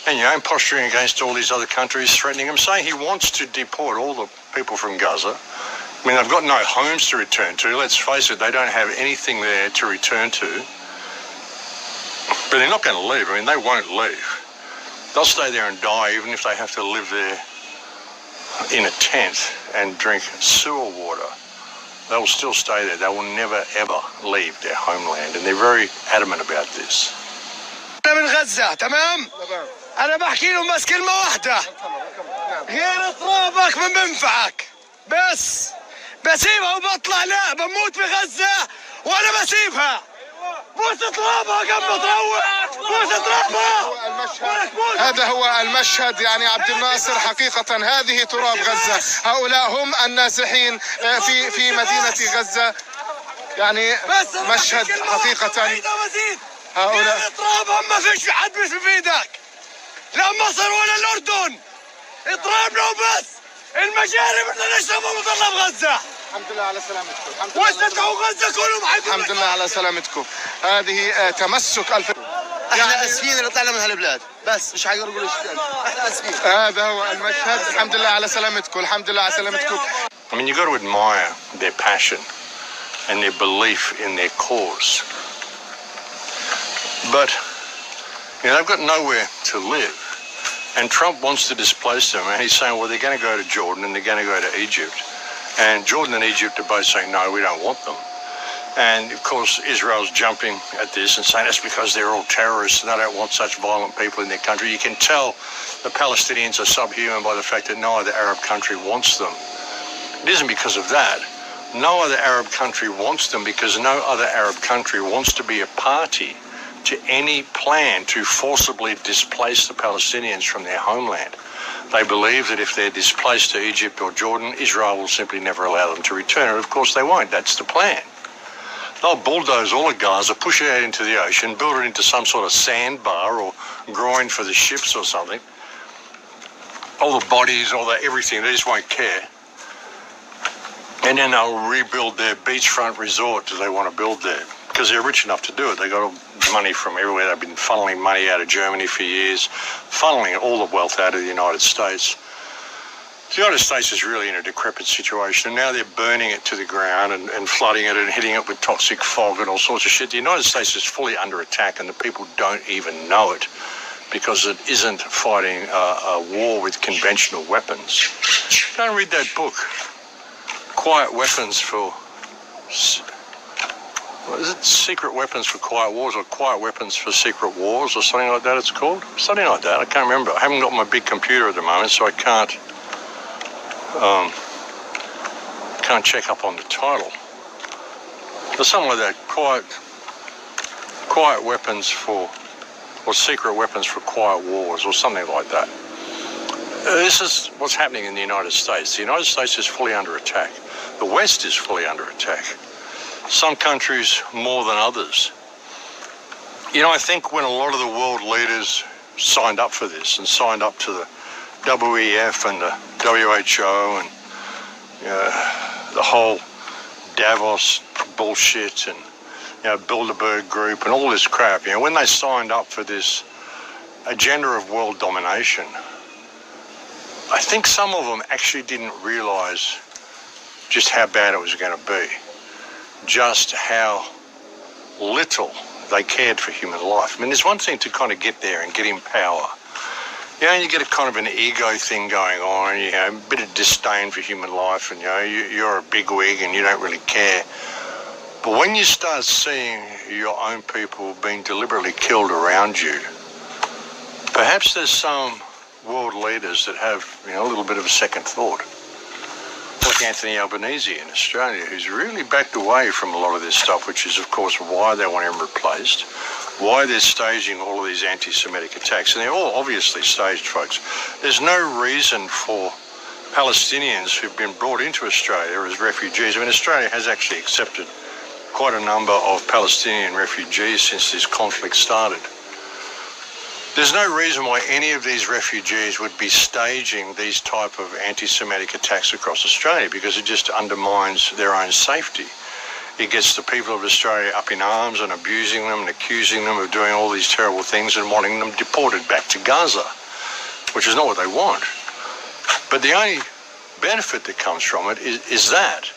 and you know, posturing against all these other countries, threatening them, saying he wants to deport all the people from Gaza. I mean, they've got no homes to return to. Let's face it, they don't have anything there to return to. But they're not going to leave. I mean, they won't leave. They'll stay there and die, even if they have to live there in a tent and drink sewer water. They will still stay there. They will never, ever leave their homeland. And they're very adamant about this. أنا من غزة تمام؟ أنا بحكي لهم بس كلمة واحدة غير ترابك ما بنفعك بس بسيبها وبطلع لا بموت في غزة وأنا بسيبها بوس ترابها قبل تروح بوس ترابها هذا هو المشهد يعني عبد الناصر حقيقة هذه تراب غزة هؤلاء هم النازحين في مدينة غزة يعني مشهد حقيقة هؤلاء اضربهم ما فيش حد في ايدك لا مصر ولا الاردن اضربنا وبس المجاري بدنا نشربها ونضلها بغزه الحمد لله على سلامتكم وسطوا غزه كلهم الحمد لله على سلامتكم هذه تمسك احنا اسفين اللي طلعنا من هالبلاد بس مش حيقدروا يقولوا شيء احنا اسفين هذا هو المشهد الحمد لله على سلامتكم الحمد لله على سلامتكم I mean, you've got to admire their passion and their belief in their cause. But, you know, they've got nowhere to live. And Trump wants to displace them. And he's saying, well, they're going to go to Jordan and they're going to go to Egypt. And Jordan and Egypt are both saying, no, we don't want them. And, of course, Israel's jumping at this and saying that's because they're all terrorists and they don't want such violent people in their country. You can tell the Palestinians are subhuman by the fact that no other Arab country wants them. It isn't because of that. No other Arab country wants them because no other Arab country wants to be a party to any plan to forcibly displace the Palestinians from their homeland. They believe that if they're displaced to Egypt or Jordan, Israel will simply never allow them to return. And of course they won't. That's the plan. They'll bulldoze all of Gaza, push it out into the ocean, build it into some sort of sandbar or groin for the ships or something. All the bodies, all the everything, they just won't care. And then they'll rebuild their beachfront resort that they want to build there because they're rich enough to do it. They got money from everywhere. They've been funneling money out of Germany for years, funneling all the wealth out of the United States. The United States is really in a decrepit situation, and now they're burning it to the ground and flooding it and hitting it with toxic fog and all sorts of shit. The United States is fully under attack, and the people don't even know it because it isn't fighting a war with conventional weapons. Go and read that book, Quiet Weapons for... What is it? Secret Weapons for Quiet Wars, or Quiet Weapons for Secret Wars, or something like that it's called? Something like that. I can't remember. I haven't got my big computer at the moment, so I can't check up on the title. But something like that. Quiet Weapons for... or Secret Weapons for Quiet Wars, or something like that. This is what's happening in the United States. The United States is fully under attack. The West is fully under attack. Some countries more than others. You know, I think when a lot of the world leaders signed up for this and signed up to the WEF and the WHO and the whole Davos bullshit and Bilderberg Group and all this crap, when they signed up for this agenda of world domination, I think some of them actually didn't realise just how bad it was going to be, just how little they cared for human life. I mean, there's one thing to kind of get there and get in power. You get a kind of an ego thing going on, a bit of disdain for human life, and you're a bigwig and you don't really care. But when you start seeing your own people being deliberately killed around you, perhaps there's some world leaders that have a little bit of a second thought. Like Anthony Albanese in Australia, who's really backed away from a lot of this stuff, which is, of course, why they want him replaced, why they're staging all of these anti-Semitic attacks. And they're all obviously staged, folks. There's no reason for Palestinians who've been brought into Australia as refugees. I mean, Australia has actually accepted quite a number of Palestinian refugees since this conflict started. There's no reason why any of these refugees would be staging these type of anti-Semitic attacks across Australia, because it just undermines their own safety. It gets the people of Australia up in arms and abusing them and accusing them of doing all these terrible things and wanting them deported back to Gaza, which is not what they want. But the only benefit that comes from it is that.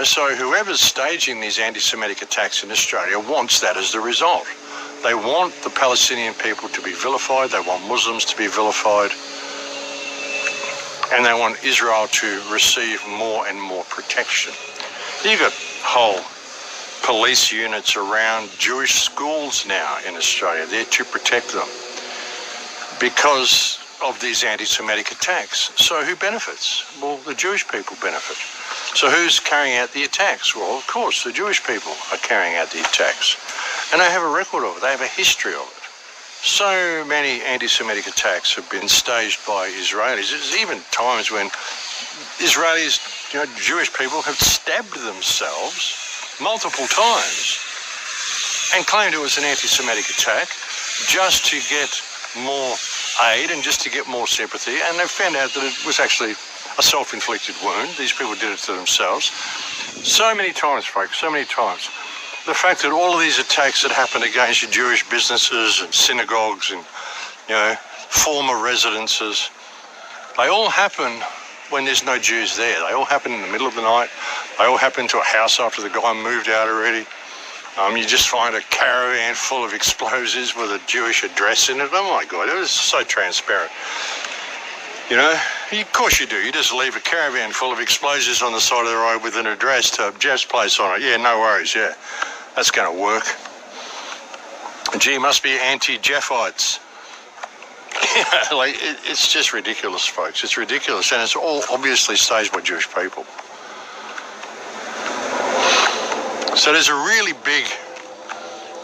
So whoever's staging these anti-Semitic attacks in Australia wants that as the result. They want the Palestinian people to be vilified, they want Muslims to be vilified, and they want Israel to receive more and more protection. You've got whole police units around Jewish schools now in Australia there to protect them because of these anti-Semitic attacks. So who benefits? Well, the Jewish people benefit. So who's carrying out the attacks? Well, of course, the Jewish people are carrying out the attacks. And they have a record of it. They have a history of it. So many anti-Semitic attacks have been staged by Israelis. There's even times when Israelis, Jewish people, have stabbed themselves multiple times and claimed it was an anti-Semitic attack just to get more aid and just to get more sympathy. And they found out that it was actually a self-inflicted wound. These people did it to themselves. So many times, folks, so many times. The fact that all of these attacks that happened against Jewish businesses and synagogues and, former residences, they all happen when there's no Jews there. They all happen in the middle of the night. They all happen to a house after the guy moved out already. You just find a caravan full of explosives with a Jewish address in it. Oh my God, it was so transparent. Of course you do. You just leave a caravan full of explosives on the side of the road with an address to Jeff's place on it. Yeah, no worries, yeah. That's going to work. Gee, must be anti-Jeffites. It's just ridiculous, folks. It's ridiculous, and it's all obviously staged by Jewish people. So there's a really big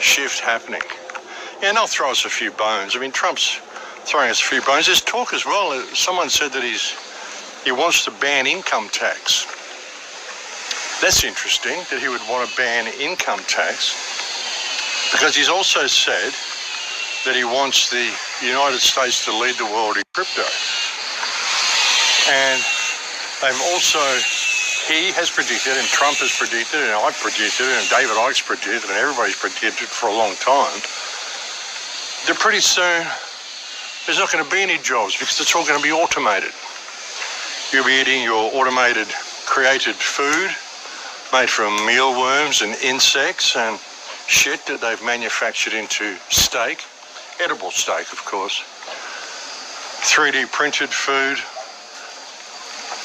shift happening. And they'll throw us a few bones. I mean, Trump's throwing us a few bones. There's talk as well. Someone said that he wants to ban income tax. That's interesting, that he would want to ban income tax, because he's also said that he wants the United States to lead the world in crypto. And they've also he has predicted, and Trump has predicted, and I've predicted, and David Icke's predicted, and everybody's predicted for a long time, that pretty soon there's not going to be any jobs because it's all going to be automated. You'll be eating your automated created food made from mealworms and insects and shit that they've manufactured into steak, edible steak, of course. 3D printed food.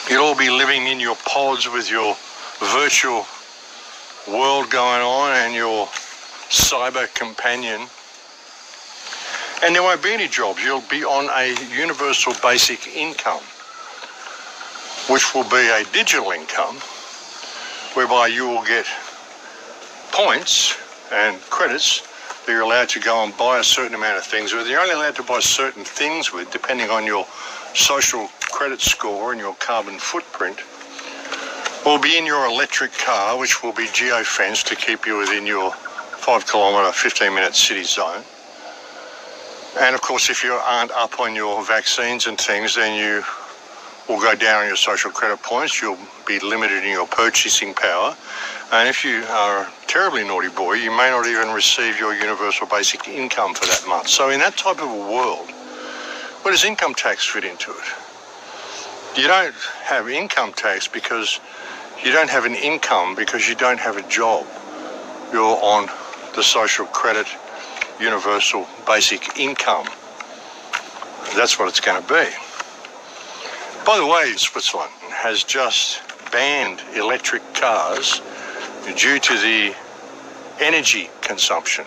You'll all be living in your pods with your virtual world going on and your cyber companion. And there won't be any jobs. You'll be on a universal basic income, which will be a digital income, whereby you will get points and credits that you're allowed to go and buy a certain amount of things with. You're only allowed to buy certain things with, depending on your social credit score and your carbon footprint, will be in your electric car, which will be geo-fenced to keep you within your 5 kilometre, 15-minute city zone. And of course, if you aren't up on your vaccines and things, then you will go down on your social credit points. You'll be limited in your purchasing power. And if you are a terribly naughty boy, you may not even receive your universal basic income for that month. So in that type of a world, where does income tax fit into it? You don't have income tax because you don't have an income because you don't have a job. You're on the social credit universal basic income. That's what it's going to be. By the way, Switzerland has just banned electric cars due to the energy consumption.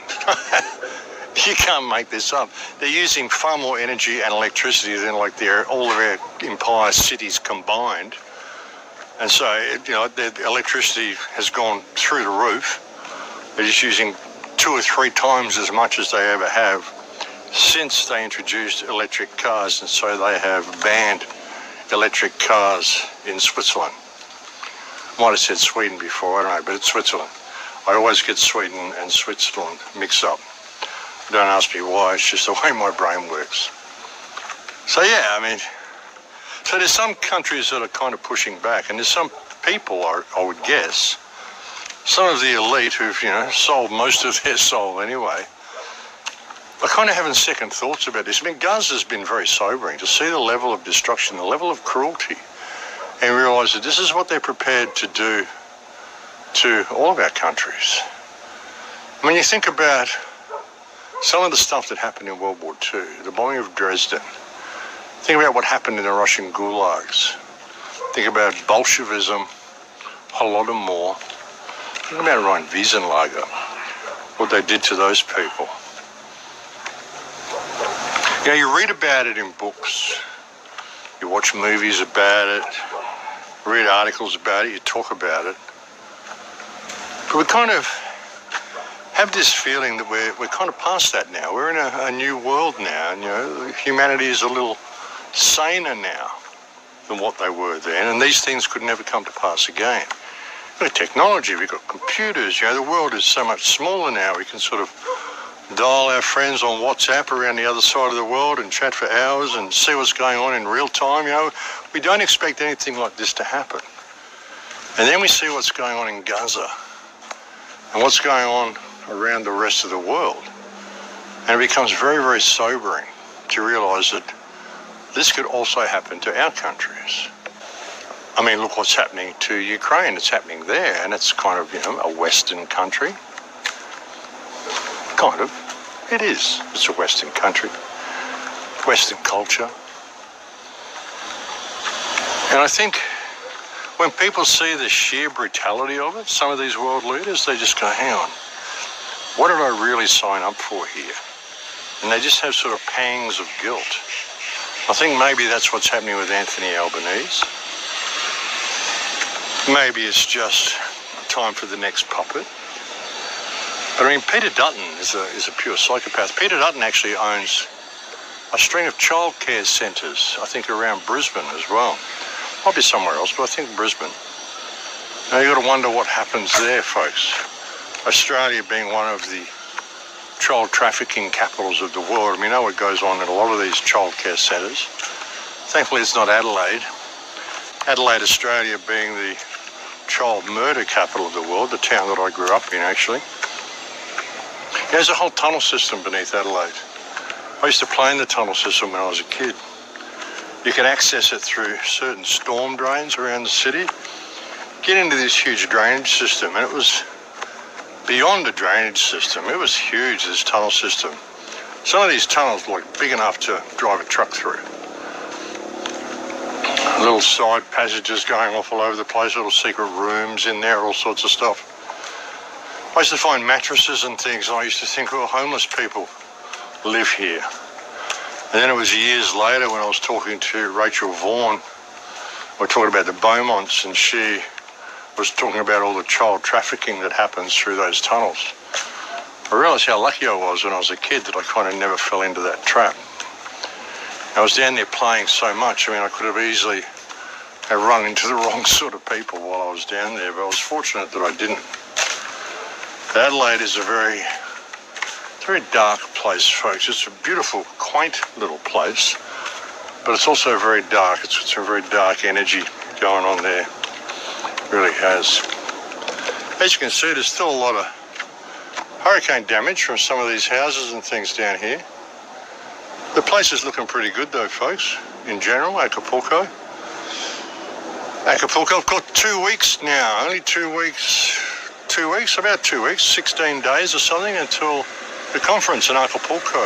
You can't make this up. They're using far more energy and electricity than like all of their entire cities combined. And so, the electricity has gone through the roof. They're just using 2 or 3 times as much as they ever have since they introduced electric cars. And so they have banned electric cars in Switzerland. Might have said Sweden before, I don't know, but it's Switzerland. I always get Sweden and Switzerland mixed up. Don't ask me why, it's just the way my brain works. So yeah, so there's some countries that are kind of pushing back, and there's some people, I would guess, some of the elite who've, sold most of their soul anyway, are kind of having second thoughts about this. Gaza's been very sobering to see the level of destruction, the level of cruelty, and realise that this is what they're prepared to do to all of our countries. When you think about some of the stuff that happened in World War II, the bombing of Dresden, think about what happened in the Russian gulags, think about Bolshevism, Holodomor, think about Rhine Wiesenlager, what they did to those people. You read about it in books, you watch movies about it, read articles about it, you talk about it. But we kind of have this feeling that we're kind of past that now. We're in a new world now, and humanity is a little saner now than what they were then, and these things could never come to pass again. We've got technology, we've got computers, the world is so much smaller now. We can sort of dial our friends on WhatsApp around the other side of the world and chat for hours and see what's going on in real time. We don't expect anything like this to happen. And then we see what's going on in Gaza and what's going on around the rest of the world. And it becomes very, very sobering to realise that this could also happen to our countries. Look what's happening to Ukraine. It's happening there, and it's kind of, a Western country. Kind of. It is. It's a Western country. Western culture. And I think when people see the sheer brutality of it, some of these world leaders, they just go, hang on, what did I really sign up for here? And they just have sort of pangs of guilt. I think maybe that's what's happening with Anthony Albanese. Maybe it's just time for the next puppet. But Peter Dutton is a pure psychopath. Peter Dutton actually owns a string of childcare centres, I think around Brisbane as well. Might be somewhere else, but I think Brisbane. Now you've got to wonder what happens there, folks. Australia being one of the child trafficking capitals of the world. We know what goes on in a lot of these childcare centres. Thankfully it's not Adelaide. Adelaide, Australia being the child murder capital of the world, the town that I grew up in actually. There's a whole tunnel system beneath Adelaide. I used to play in the tunnel system when I was a kid. You could access it through certain storm drains around the city, get into this huge drainage system, and it was beyond a drainage system. It was huge, this tunnel system. Some of these tunnels were like big enough to drive a truck through. Little side passages going off all over the place, little secret rooms in there, all sorts of stuff. I used to find mattresses and things, and I used to think, oh, homeless people live here. And then it was years later when I was talking to Rachel Vaughan, we were talking about the Beaumonts, and she was talking about all the child trafficking that happens through those tunnels. I realised how lucky I was when I was a kid that I kind of never fell into that trap. I was down there playing so much, I mean, I could have easily have run into the wrong sort of people while I was down there, but I was fortunate that I didn't. Adelaide is a very dark place, folks. It's a beautiful, quaint little place, but it's also very dark. It's got some very dark energy going on there. It really has. As you can see, there's still a lot of hurricane damage from some of these houses and things down here. The place is looking pretty good though, folks, in general, Acapulco. I've got 2 weeks now, only 2 weeks, about 2 weeks, 16 days or something until the conference in Acapulco.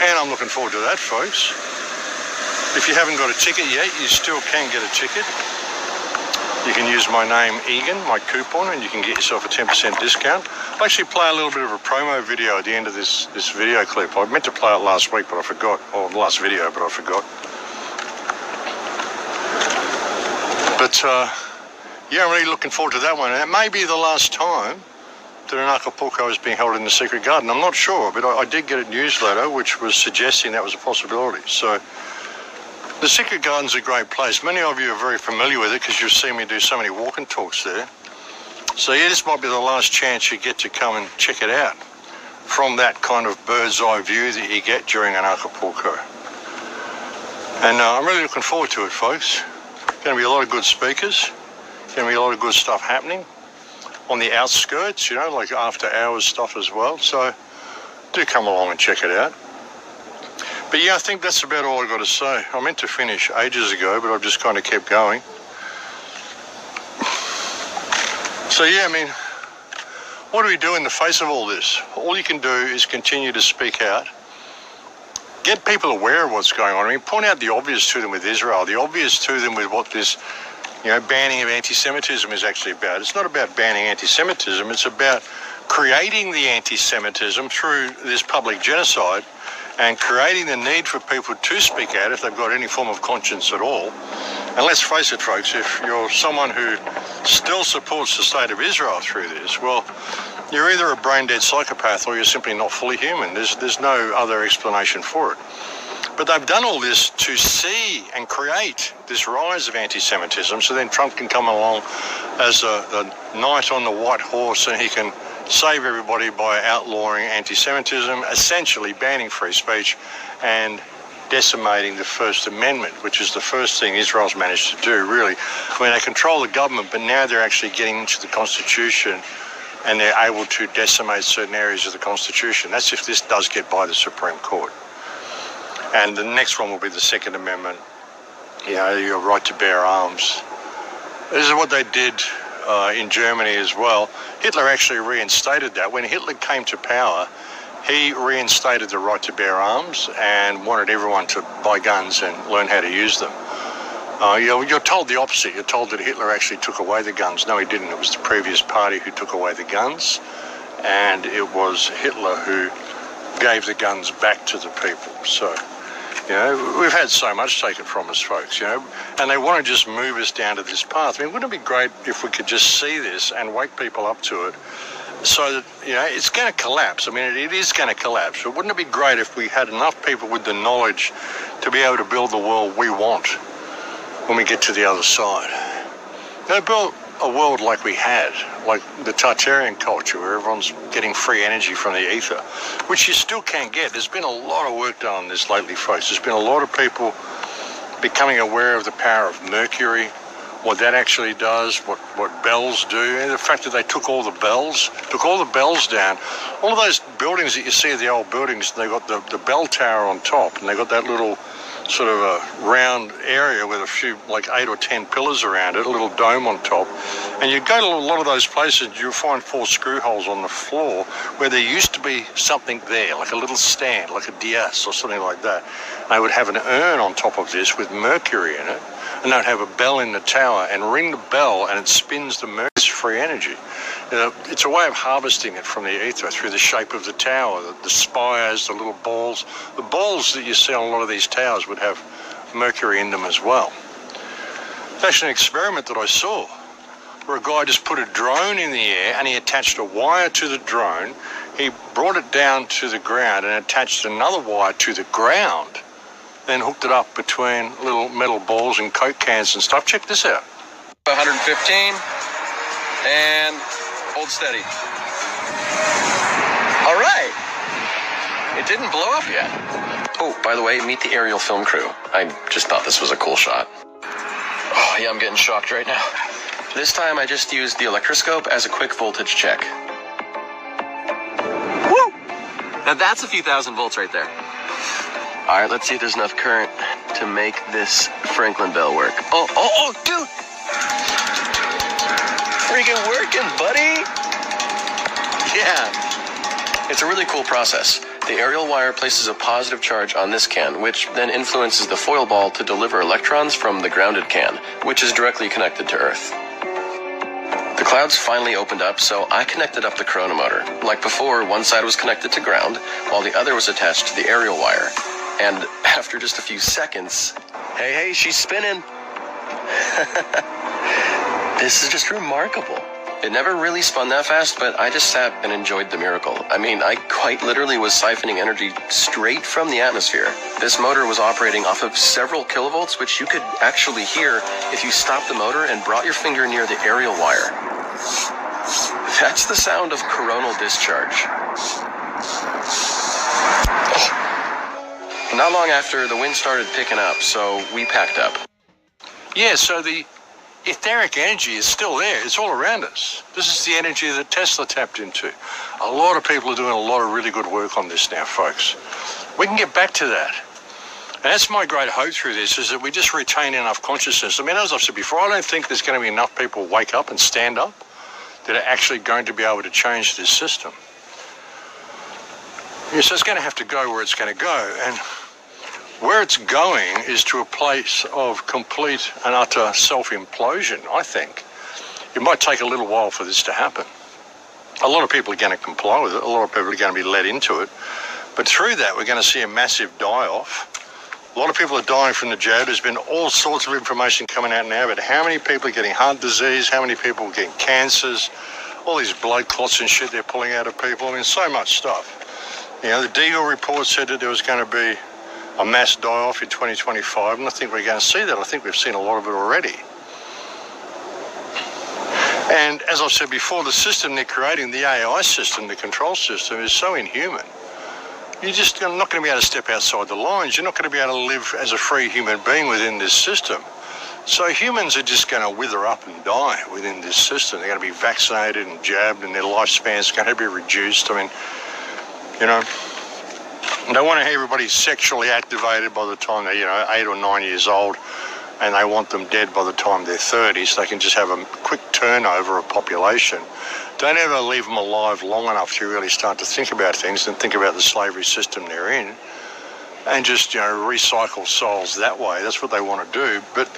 And I'm looking forward to that, folks. If you haven't got a ticket yet, you still can get a ticket. You can use my name, Igan, my coupon, and you can get yourself a 10% discount. I'll actually play a little bit of a promo video at the end of this video clip. I meant to play it last week, but I forgot, or the last video, but I forgot. But, yeah, I'm really looking forward to that one. And it may be the last time that an Acapulco is being held in the Secret Garden. I'm not sure, but I did get a newsletter which was suggesting that was a possibility. So the Secret Garden's a great place. Many of you are very familiar with it because you've seen me do so many walk and talks there. So yeah, this might be the last chance you get to come and check it out from that kind of bird's eye view that you get during an Acapulco. And I'm really looking forward to it, folks. Going to be a lot of good speakers. Going to be a lot of good stuff happening on the outskirts, you know, like after hours stuff as well. So do come along and check it out. But yeah, I think that's about all I've got to say. I meant to finish ages ago, but I've just kind of kept going. So yeah, I mean, what do we do in the face of all this? All you can do is continue to speak out. Get people aware of what's going on. I mean, point out the obvious to them with Israel, the obvious to them with what this, you know, banning of anti-Semitism is actually about. It's not about banning anti-Semitism. It's about creating the anti-Semitism through this public genocide and creating the need for people to speak out if they've got any form of conscience at all. And let's face it, folks, if you're someone who still supports the state of Israel through this, well, you're either a brain-dead psychopath or you're simply not fully human. There's no other explanation for it. But they've done all this to see and create this rise of anti-Semitism, so then Trump can come along as a knight on the white horse and he can save everybody by outlawing anti-Semitism, essentially banning free speech and decimating the First Amendment, which is the first thing Israel's managed to do, really. I mean, they control the government, but now they're actually getting into the Constitution and they're able to decimate certain areas of the Constitution. That's if this does get by the Supreme Court. And the next one will be the Second Amendment, you know, your right to bear arms. This is what they did in Germany as well. Hitler actually reinstated that. When Hitler came to power, he reinstated the right to bear arms and wanted everyone to buy guns and learn how to use them. You're told the opposite. You're told that Hitler actually took away the guns. No, he didn't. It was the previous party who took away the guns, and it was Hitler who gave the guns back to the people. So, you know, we've had so much taken from us, folks, you know, and they want to just move us down to this path. I mean, wouldn't it be great if we could just see this and wake people up to it so that, you know, it's going to collapse. I mean, it is going to collapse. But wouldn't it be great if we had enough people with the knowledge to be able to build the world we want when we get to the other side? You know, build a world like we had, like the Tartarian culture, where everyone's getting free energy from the ether, which you still can't get. There's been a lot of work done on this lately, folks. There's been a lot of people becoming aware of the power of mercury, what that actually does, what bells do, and the fact that they took all the bells down. All of those buildings that you see, the old buildings, they got the bell tower on top, and they got that little sort of a round area with a few, like 8 or 10 pillars around it, a little dome on top. And you go to a lot of those places, you'll find 4 screw holes on the floor where there used to be something there, like a little stand, like a dias or something like that. They would have an urn on top of this with mercury in it, and they'd have a bell in the tower and ring the bell, and it spins the mercury-free energy. It's a way of harvesting it from the ether through the shape of the tower, the spires, the little balls. The balls that you see on a lot of these towers would have mercury in them as well. It's actually an experiment that I saw where a guy just put a drone in the air and he attached a wire to the drone. He brought it down to the ground and attached another wire to the ground, then hooked it up between little metal balls and Coke cans and stuff. Check this out. 115 and hold steady. All right. It didn't blow up yet. Oh, by the way, meet the aerial film crew. I just thought this was a cool shot. Oh, yeah, I'm getting shocked right now. This time I just used the electroscope as a quick voltage check. Woo! Now that's a few thousand volts right there. All right, let's see if there's enough current to make this Franklin bell work. Oh, dude! Freaking working, buddy! Yeah. It's a really cool process. The aerial wire places a positive charge on this can, which then influences the foil ball to deliver electrons from the grounded can, which is directly connected to Earth. The clouds finally opened up, so I connected up the corona motor. Like before, one side was connected to ground, while the other was attached to the aerial wire. And after just a few seconds, hey, she's spinning. This is just remarkable. It never really spun that fast, but I just sat and enjoyed the miracle. I mean, I quite literally was siphoning energy straight from the atmosphere. This motor was operating off of several kilovolts, which you could actually hear if you stopped the motor and brought your finger near the aerial wire. That's the sound of coronal discharge. Not long after, the wind started picking up, so we packed up. Yeah, so the etheric energy is still there. It's all around us. This is the energy that Tesla tapped into. A lot of people are doing a lot of really good work on this now, folks. We can get back to that. And that's my great hope through this, is that we just retain enough consciousness. I mean, as I've said before, I don't think there's going to be enough people wake up and stand up that are actually going to be able to change this system. Yeah, so it's going to have to go where it's going to go. And where it's going is to a place of complete and utter self-implosion, I think. It might take a little while for this to happen. A lot of people are going to comply with it. A lot of people are going to be led into it. But through that, we're going to see a massive die-off. A lot of people are dying from the jab. There's been all sorts of information coming out now about how many people are getting heart disease, how many people are getting cancers, all these blood clots and shit they're pulling out of people. I mean, so much stuff. You know, the Deagle report said that there was going to be a mass die-off in 2025, and I think we're going to see that. I think we've seen a lot of it already. And as I've said before, the system they're creating, the AI system, the control system, is so inhuman. You're just not going to be able to step outside the lines. You're not going to be able to live as a free human being within this system. So humans are just going to wither up and die within this system. They're going to be vaccinated and jabbed, and their lifespan's going to be reduced. I mean, you know, they want to have everybody sexually activated by the time they're, 8 or 9 years old, and they want them dead by the time they're 30, so they can just have a quick turnover of population. Don't ever leave them alive long enough to really start to think about things and think about the slavery system they're in, and just, recycle souls that way. That's what they want to do. But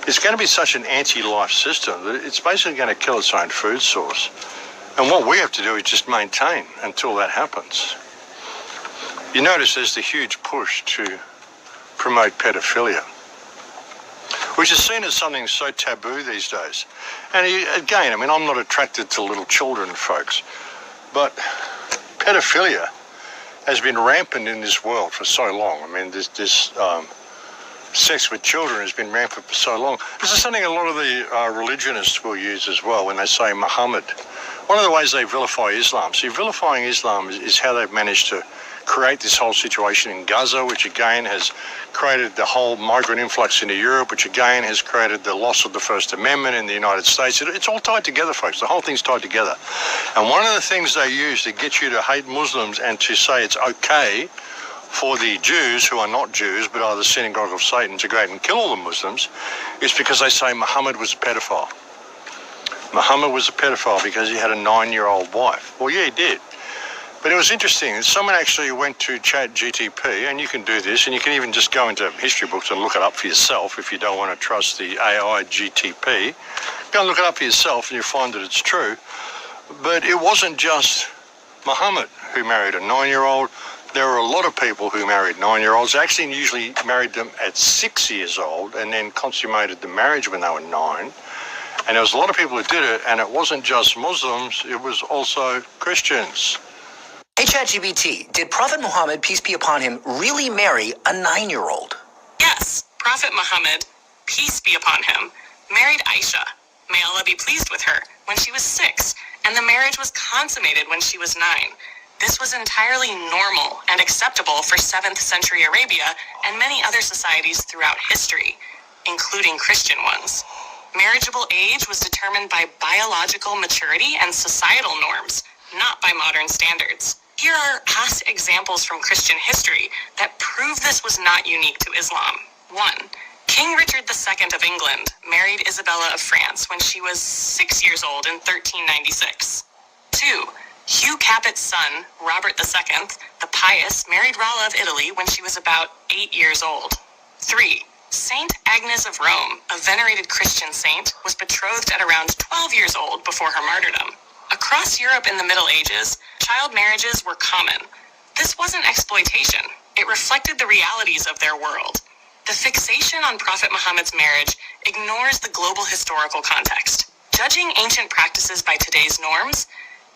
it's going to be such an anti-life system that it's basically going to kill its own food source. And what we have to do is just maintain until that happens. You notice there's the huge push to promote pedophilia, which is seen as something so taboo these days. And again, I mean, I'm not attracted to little children, folks, but pedophilia has been rampant in this world for so long. I mean, this sex with children has been rampant for so long. This is something a lot of the religionists will use as well when they say Muhammad. One of the ways they vilify Islam. See, vilifying Islam is how they've managed to create this whole situation in Gaza, which again has created the whole migrant influx into Europe, which again has created the loss of the First Amendment in the United States. It's all tied together, folks. The whole thing's tied together. And one of the things they use to get you to hate Muslims and to say it's okay for the Jews, who are not Jews but are the synagogue of Satan, to go out and kill all the Muslims, is because they say Muhammad was a pedophile. Muhammad was a pedophile because he had a 9-year-old wife. Well, yeah, he did. But it was interesting. Someone actually went to ChatGTP, and you can do this, and you can even just go into history books and look it up for yourself if you don't want to trust the AI GTP. Go and look it up for yourself and you'll find that it's true. But it wasn't just Muhammad who married a 9-year-old. There were a lot of people who married 9-year-olds. They actually usually married them at 6 years old and then consummated the marriage when they were 9. And there was a lot of people who did it, and it wasn't just Muslims, it was also Christians. Hey, ChatGPT, did Prophet Muhammad, peace be upon him, really marry a 9-year-old? Yes, Prophet Muhammad, peace be upon him, married Aisha, may Allah be pleased with her, when she was 6, and the marriage was consummated when she was 9. This was entirely normal and acceptable for 7th century Arabia and many other societies throughout history, including Christian ones. Marriageable age was determined by biological maturity and societal norms, not by modern standards. Here are past examples from Christian history that prove this was not unique to Islam. 1. King Richard II of England married Isabella of France when she was 6 years old in 1396. 2. Hugh Capet's son, Robert II, the Pious, married Rala of Italy when she was about 8 years old. 3. Saint Agnes of Rome, a venerated Christian saint, was betrothed at around 12 years old before her martyrdom. Across Europe in the Middle Ages, child marriages were common. This wasn't exploitation. It reflected the realities of their world. The fixation on Prophet Muhammad's marriage ignores the global historical context. Judging ancient practices by today's norms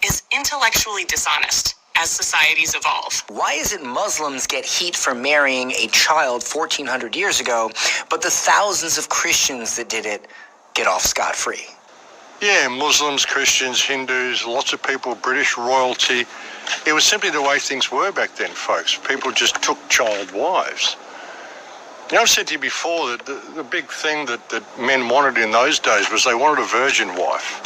is intellectually dishonest as societies evolve. Why is it Muslims get heat for marrying a child 1,400 years ago, but the thousands of Christians that did it get off scot-free? Yeah, Muslims, Christians, Hindus, lots of people, British royalty. It was simply the way things were back then, folks. People just took child wives. You know, I've said to you before that the big thing that men wanted in those days was they wanted a virgin wife.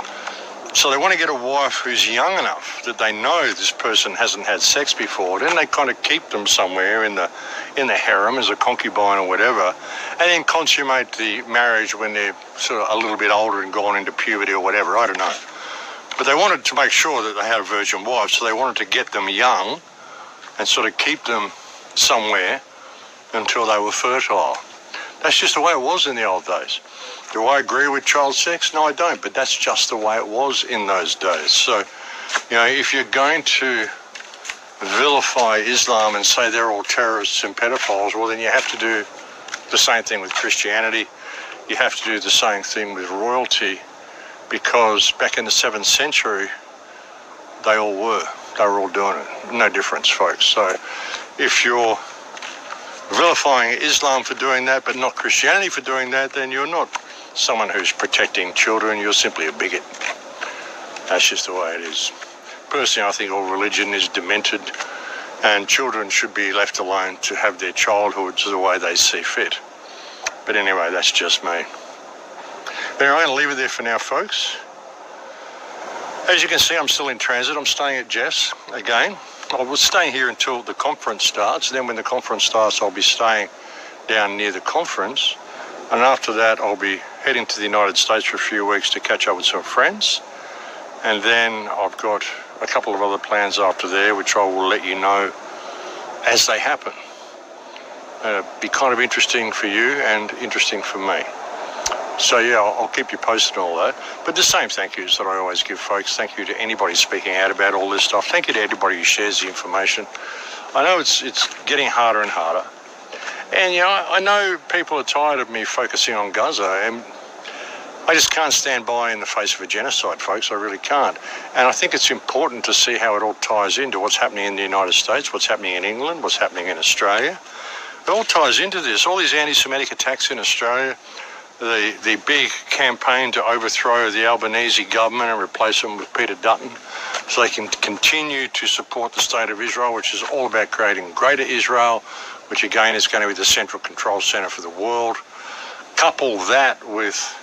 So they want to get a wife who's young enough that they know this person hasn't had sex before. Then they kind of keep them somewhere in the harem as a concubine or whatever, and then consummate the marriage when they're sort of a little bit older and gone into puberty or whatever. I don't know. But they wanted to make sure that they had a virgin wife, so they wanted to get them young and sort of keep them somewhere until they were fertile. That's just the way it was in the old days. Do I agree with child sex? No, I don't, but that's just the way it was in those days. So, you know, if you're going to vilify Islam and say they're all terrorists and pedophiles, well, then you have to do the same thing with Christianity. You have to do the same thing with royalty, because back in the 7th century, they all were. They were all doing it. No difference, folks. So if you're vilifying Islam for doing that, but not Christianity for doing that, then you're not someone who's protecting children. You're simply a bigot. That's just the way it is. Personally, I think all religion is demented, and children should be left alone to have their childhoods the way they see fit. But anyway, that's just me. But anyway, I'm going to leave it there for now, folks. As you can see, I'm still in transit. I'm staying at Jeff's again. I was staying here until the conference starts. Then when the conference starts, I'll be staying down near the conference. And after that, I'll be heading to the United States for a few weeks to catch up with some friends. And then I've got a couple of other plans after there, which I will let you know as they happen. It'll be kind of interesting for you and interesting for me. So yeah, I'll keep you posted on all that. But the same thank yous that I always give folks. Thank you to anybody speaking out about all this stuff. Thank you to everybody who shares the information. I know it's getting harder and harder. And, you know, I know people are tired of me focusing on Gaza, and I just can't stand by in the face of a genocide, folks. I really can't. And I think it's important to see how it all ties into what's happening in the United States, what's happening in England, what's happening in Australia. It all ties into this. All these anti-Semitic attacks in Australia, the big campaign to overthrow the Albanese government and replace them with Peter Dutton, so they can continue to support the state of Israel, which is all about creating greater Israel, which again is going to be the central control center for the world. Couple that with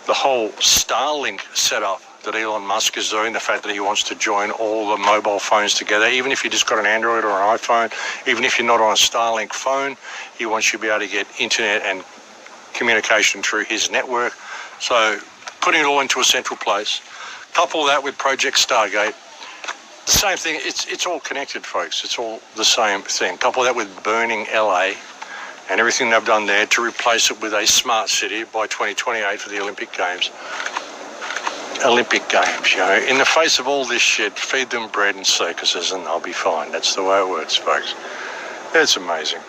the whole Starlink setup that Elon Musk is doing, the fact that he wants to join all the mobile phones together, even if you just got an Android or an iPhone, even if you're not on a Starlink phone, he wants you to be able to get internet and communication through his network. So putting it all into a central place. Couple that with Project Stargate. The same thing, it's all connected, folks. It's all the same thing. Couple that with burning LA and everything they've done there to replace it with a smart city by 2028 for the Olympic Games. Olympic Games, you know. In the face of all this shit, feed them bread and circuses and they'll be fine. That's the way it works, folks. It's amazing.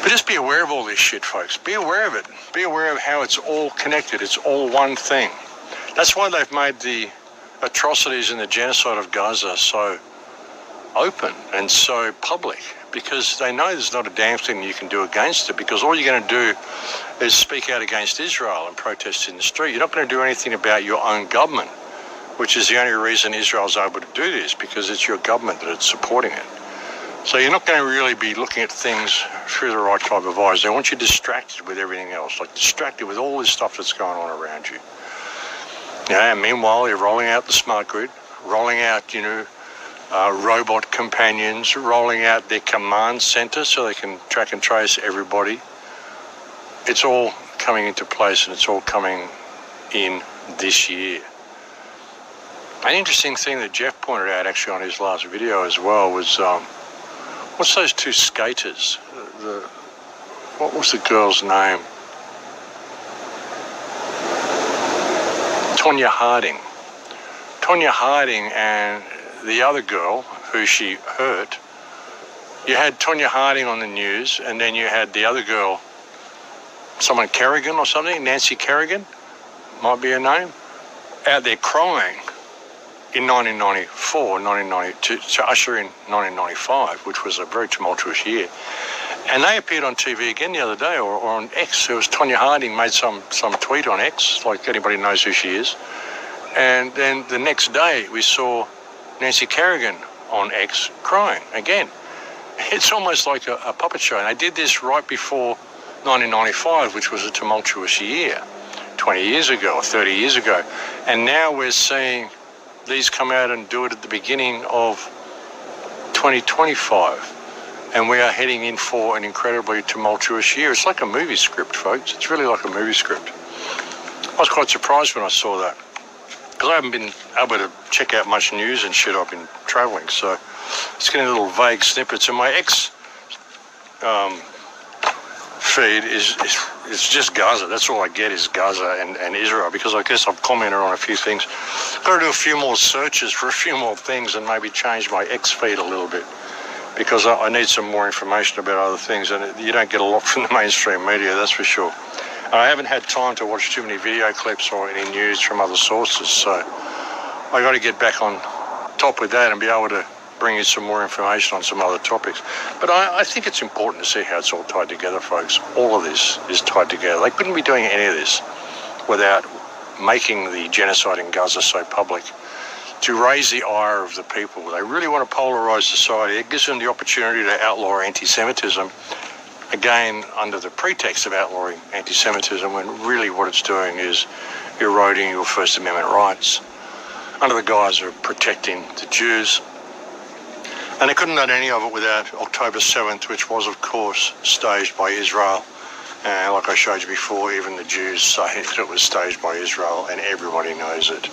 But just be aware of all this shit, folks. Be aware of it. Be aware of how it's all connected. It's all one thing. That's why they've made the atrocities and the genocide of Gaza so open and so public, because they know there's not a damn thing you can do against it, because all you're going to do is speak out against Israel and protest in the street. You're not going to do anything about your own government, which is the only reason Israel's able to do this, because it's your government that it's supporting it. So you're not going to really be looking at things through the right type of eyes. They want you distracted with everything else, like distracted with all this stuff that's going on around you. Yeah, and meanwhile, you're rolling out the smart grid, rolling out, robot companions, rolling out their command center so they can track and trace everybody. It's all coming into place, and it's all coming in this year. An interesting thing that Jeff pointed out actually on his last video as well was, what's those two skaters? What was the girl's name? Tonya Harding. Tonya Harding and the other girl who she hurt. You had Tonya Harding on the news, and then you had the other girl, someone Kerrigan or something, Nancy Kerrigan, might be her name, out there crying in 1994, 1992, to usher in 1995, which was a very tumultuous year. And they appeared on TV again the other day, or on X. It was Tonya Harding made some tweet on X, like anybody knows who she is. And then the next day we saw Nancy Kerrigan on X crying again. It's almost like a puppet show. And they did this right before 1995, which was a tumultuous year, 20 years ago or 30 years ago. And now we're seeing these come out and do it at the beginning of 2025. And we are heading in for an incredibly tumultuous year. It's like a movie script, folks. It's really like a movie script. I was quite surprised when I saw that, because I haven't been able to check out much news and shit. I've been travelling, so it's getting little vague snippets. And my X feed is just Gaza. That's all I get is Gaza and Israel, because I guess I've commented on a few things. Got to do a few more searches for a few more things and maybe change my X feed a little bit, because I need some more information about other things, and you don't get a lot from the mainstream media, that's for sure. And I haven't had time to watch too many video clips or any news from other sources, so I got to get back on top with that and be able to bring you some more information on some other topics. But I think it's important to see how it's all tied together, folks. All of this is tied together. They couldn't be doing any of this without making the genocide in Gaza so public, to raise the ire of the people. They really want to polarize society. It gives them the opportunity to outlaw anti-Semitism, again, under the pretext of outlawing anti-Semitism, when really what it's doing is eroding your First Amendment rights under the guise of protecting the Jews. And they couldn't have done any of it without October 7th, which was, of course, staged by Israel. And like I showed you before, even the Jews say that it was staged by Israel, and everybody knows it.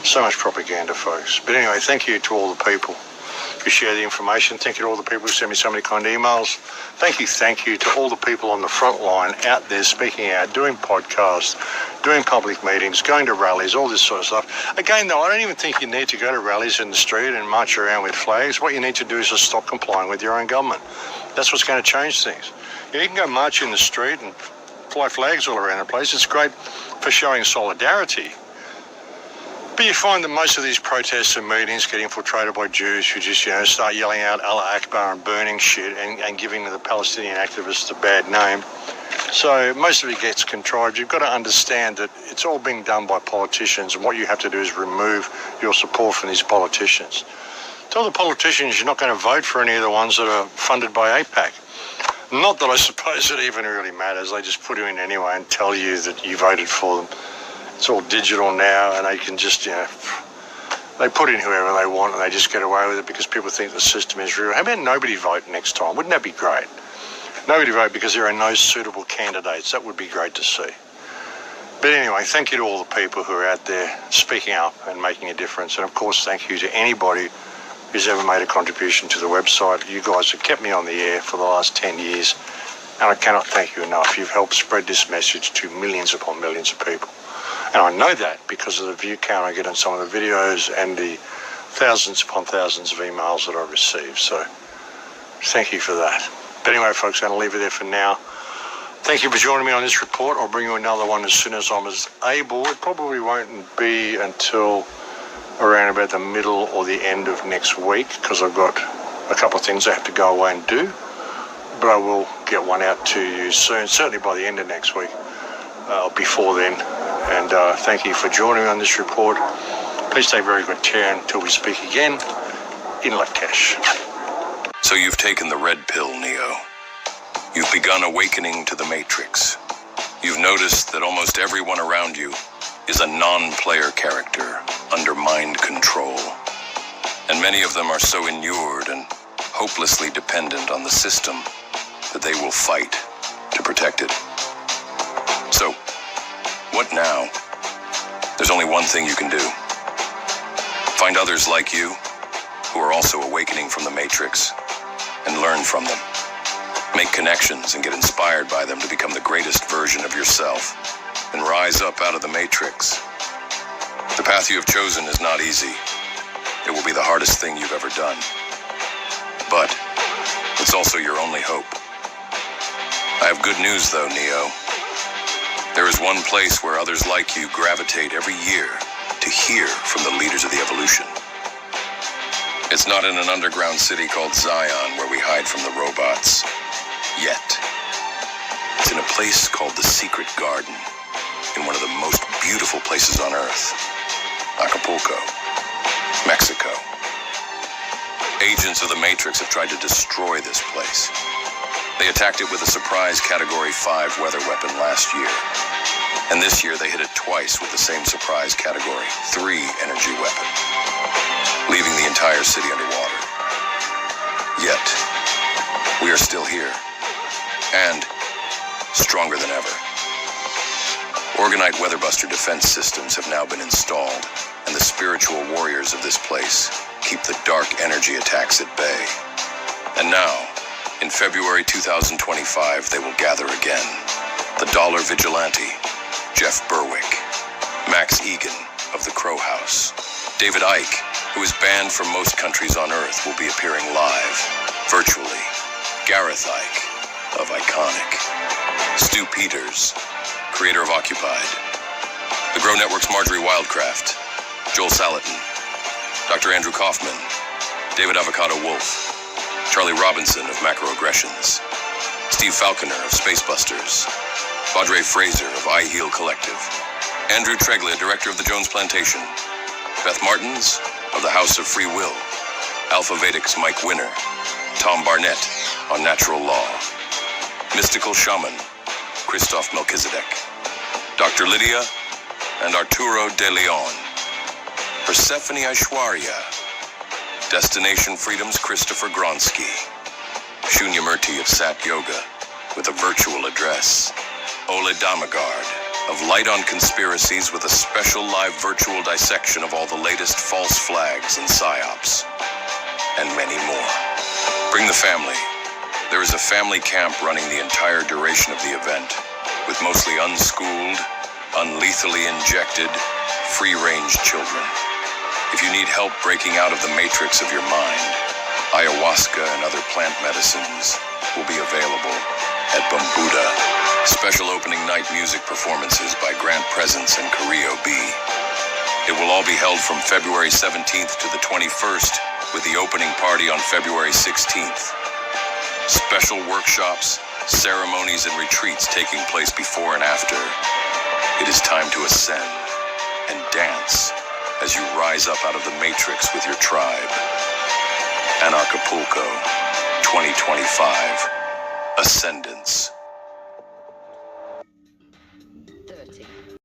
So much propaganda, folks. But anyway, thank you to all the people who share the information. Thank you to all the people who send me so many kind emails. Thank you to all the people on the front line out there speaking out, doing podcasts, doing public meetings, going to rallies, all this sort of stuff. Again, though, I don't even think you need to go to rallies in the street and march around with flags. What you need to do is just stop complying with your own government. That's what's going to change things. You can go march in the street and fly flags all around the place. It's great for showing solidarity. But you find that most of these protests and meetings get infiltrated by Jews who just, start yelling out Allah Akbar and burning shit and giving the Palestinian activists a bad name. So most of it gets contrived. You've got to understand that it's all being done by politicians, and what you have to do is remove your support from these politicians. Tell the politicians you're not going to vote for any of the ones that are funded by AIPAC. Not that I suppose it even really matters. They just put you in anyway and tell you that you voted for them. It's all digital now, and they can just, they put in whoever they want and they just get away with it because people think the system is real. How about nobody vote next time? Wouldn't that be great? Nobody vote because there are no suitable candidates. That would be great to see. But anyway, thank you to all the people who are out there speaking up and making a difference. And of course, thank you to anybody who's ever made a contribution to the website. You guys have kept me on the air for the last 10 years, and I cannot thank you enough. You've helped spread this message to millions upon millions of people. And I know that because of the view count I get on some of the videos and the thousands upon thousands of emails that I receive. So thank you for that. But anyway, folks, I'm going to leave it there for now. Thank you for joining me on this report. I'll bring you another one as soon as I'm able. It probably won't be until around about the middle or the end of next week because I've got a couple of things I have to go away and do. But I will get one out to you soon, certainly by the end of next week, before then. And thank you for joining me on this report. Please take very good care until we speak again. In Lakesh. So you've taken the red pill, Neo. You've begun awakening to the Matrix. You've noticed that almost everyone around you is a non-player character under mind control. And many of them are so inured and hopelessly dependent on the system that they will fight to protect it. So, what now? There's only one thing you can do. Find others like you who are also awakening from the Matrix and learn from them. Make connections and get inspired by them to become the greatest version of yourself and rise up out of the Matrix. The path you have chosen is not easy. It will be the hardest thing you've ever done. But it's also your only hope. I have good news though, Neo. There is one place where others like you gravitate every year to hear from the leaders of the evolution. It's not in an underground city called Zion where we hide from the robots. Yet. It's in a place called the Secret Garden, in one of the most beautiful places on Earth, Acapulco, Mexico. Agents of the Matrix have tried to destroy this place. They attacked it with a surprise Category 5 weather weapon last year. And this year they hit it twice with the same surprise Category 3 energy weapon, leaving the entire city underwater. Yet, we are still here. And stronger than ever. Orgonite Weatherbuster defense systems have now been installed, and the spiritual warriors of this place keep the dark energy attacks at bay. And now, in February 2025, they will gather again. The Dollar Vigilante, Jeff Berwick, Max Igan of the Crow House, David Icke, who is banned from most countries on Earth, will be appearing live, virtually. Gareth Icke of Iconic, Stu Peters, creator of Occupied, the Grow Network's Marjorie Wildcraft, Joel Salatin, Dr. Andrew Kaufman, David Avocado Wolf, Charlie Robinson of Macroaggressions, Steve Falconer of Spacebusters, Audrey Fraser of I Heal Collective, Andrew Treglia, director of the Jones Plantation, Beth Martins of the House of Free Will, Alpha Vedic's Mike Winner, Tom Barnett on Natural Law, Mystical Shaman, Christoph Melchizedek, Dr. Lydia and Arturo de Leon, Persephone Aishwarya, Destination Freedom's Christopher Gronsky, Shunyamurti of Sat Yoga with a virtual address, Ole Damagard of Light on Conspiracies with a special live virtual dissection of all the latest false flags and psyops, and many more. Bring the family. There is a family camp running the entire duration of the event, with mostly unschooled, unlethally injected, free-range children. If you need help breaking out of the matrix of your mind, ayahuasca and other plant medicines will be available at Bambuda. Special opening night music performances by Grant Presence and Carrillo B. It will all be held from February 17th to the 21st, with the opening party on February 16th. Special workshops, ceremonies and retreats taking place before and after. It is time to ascend and dance as you rise up out of the matrix with your tribe. Anarchapulco 2025 Ascendance.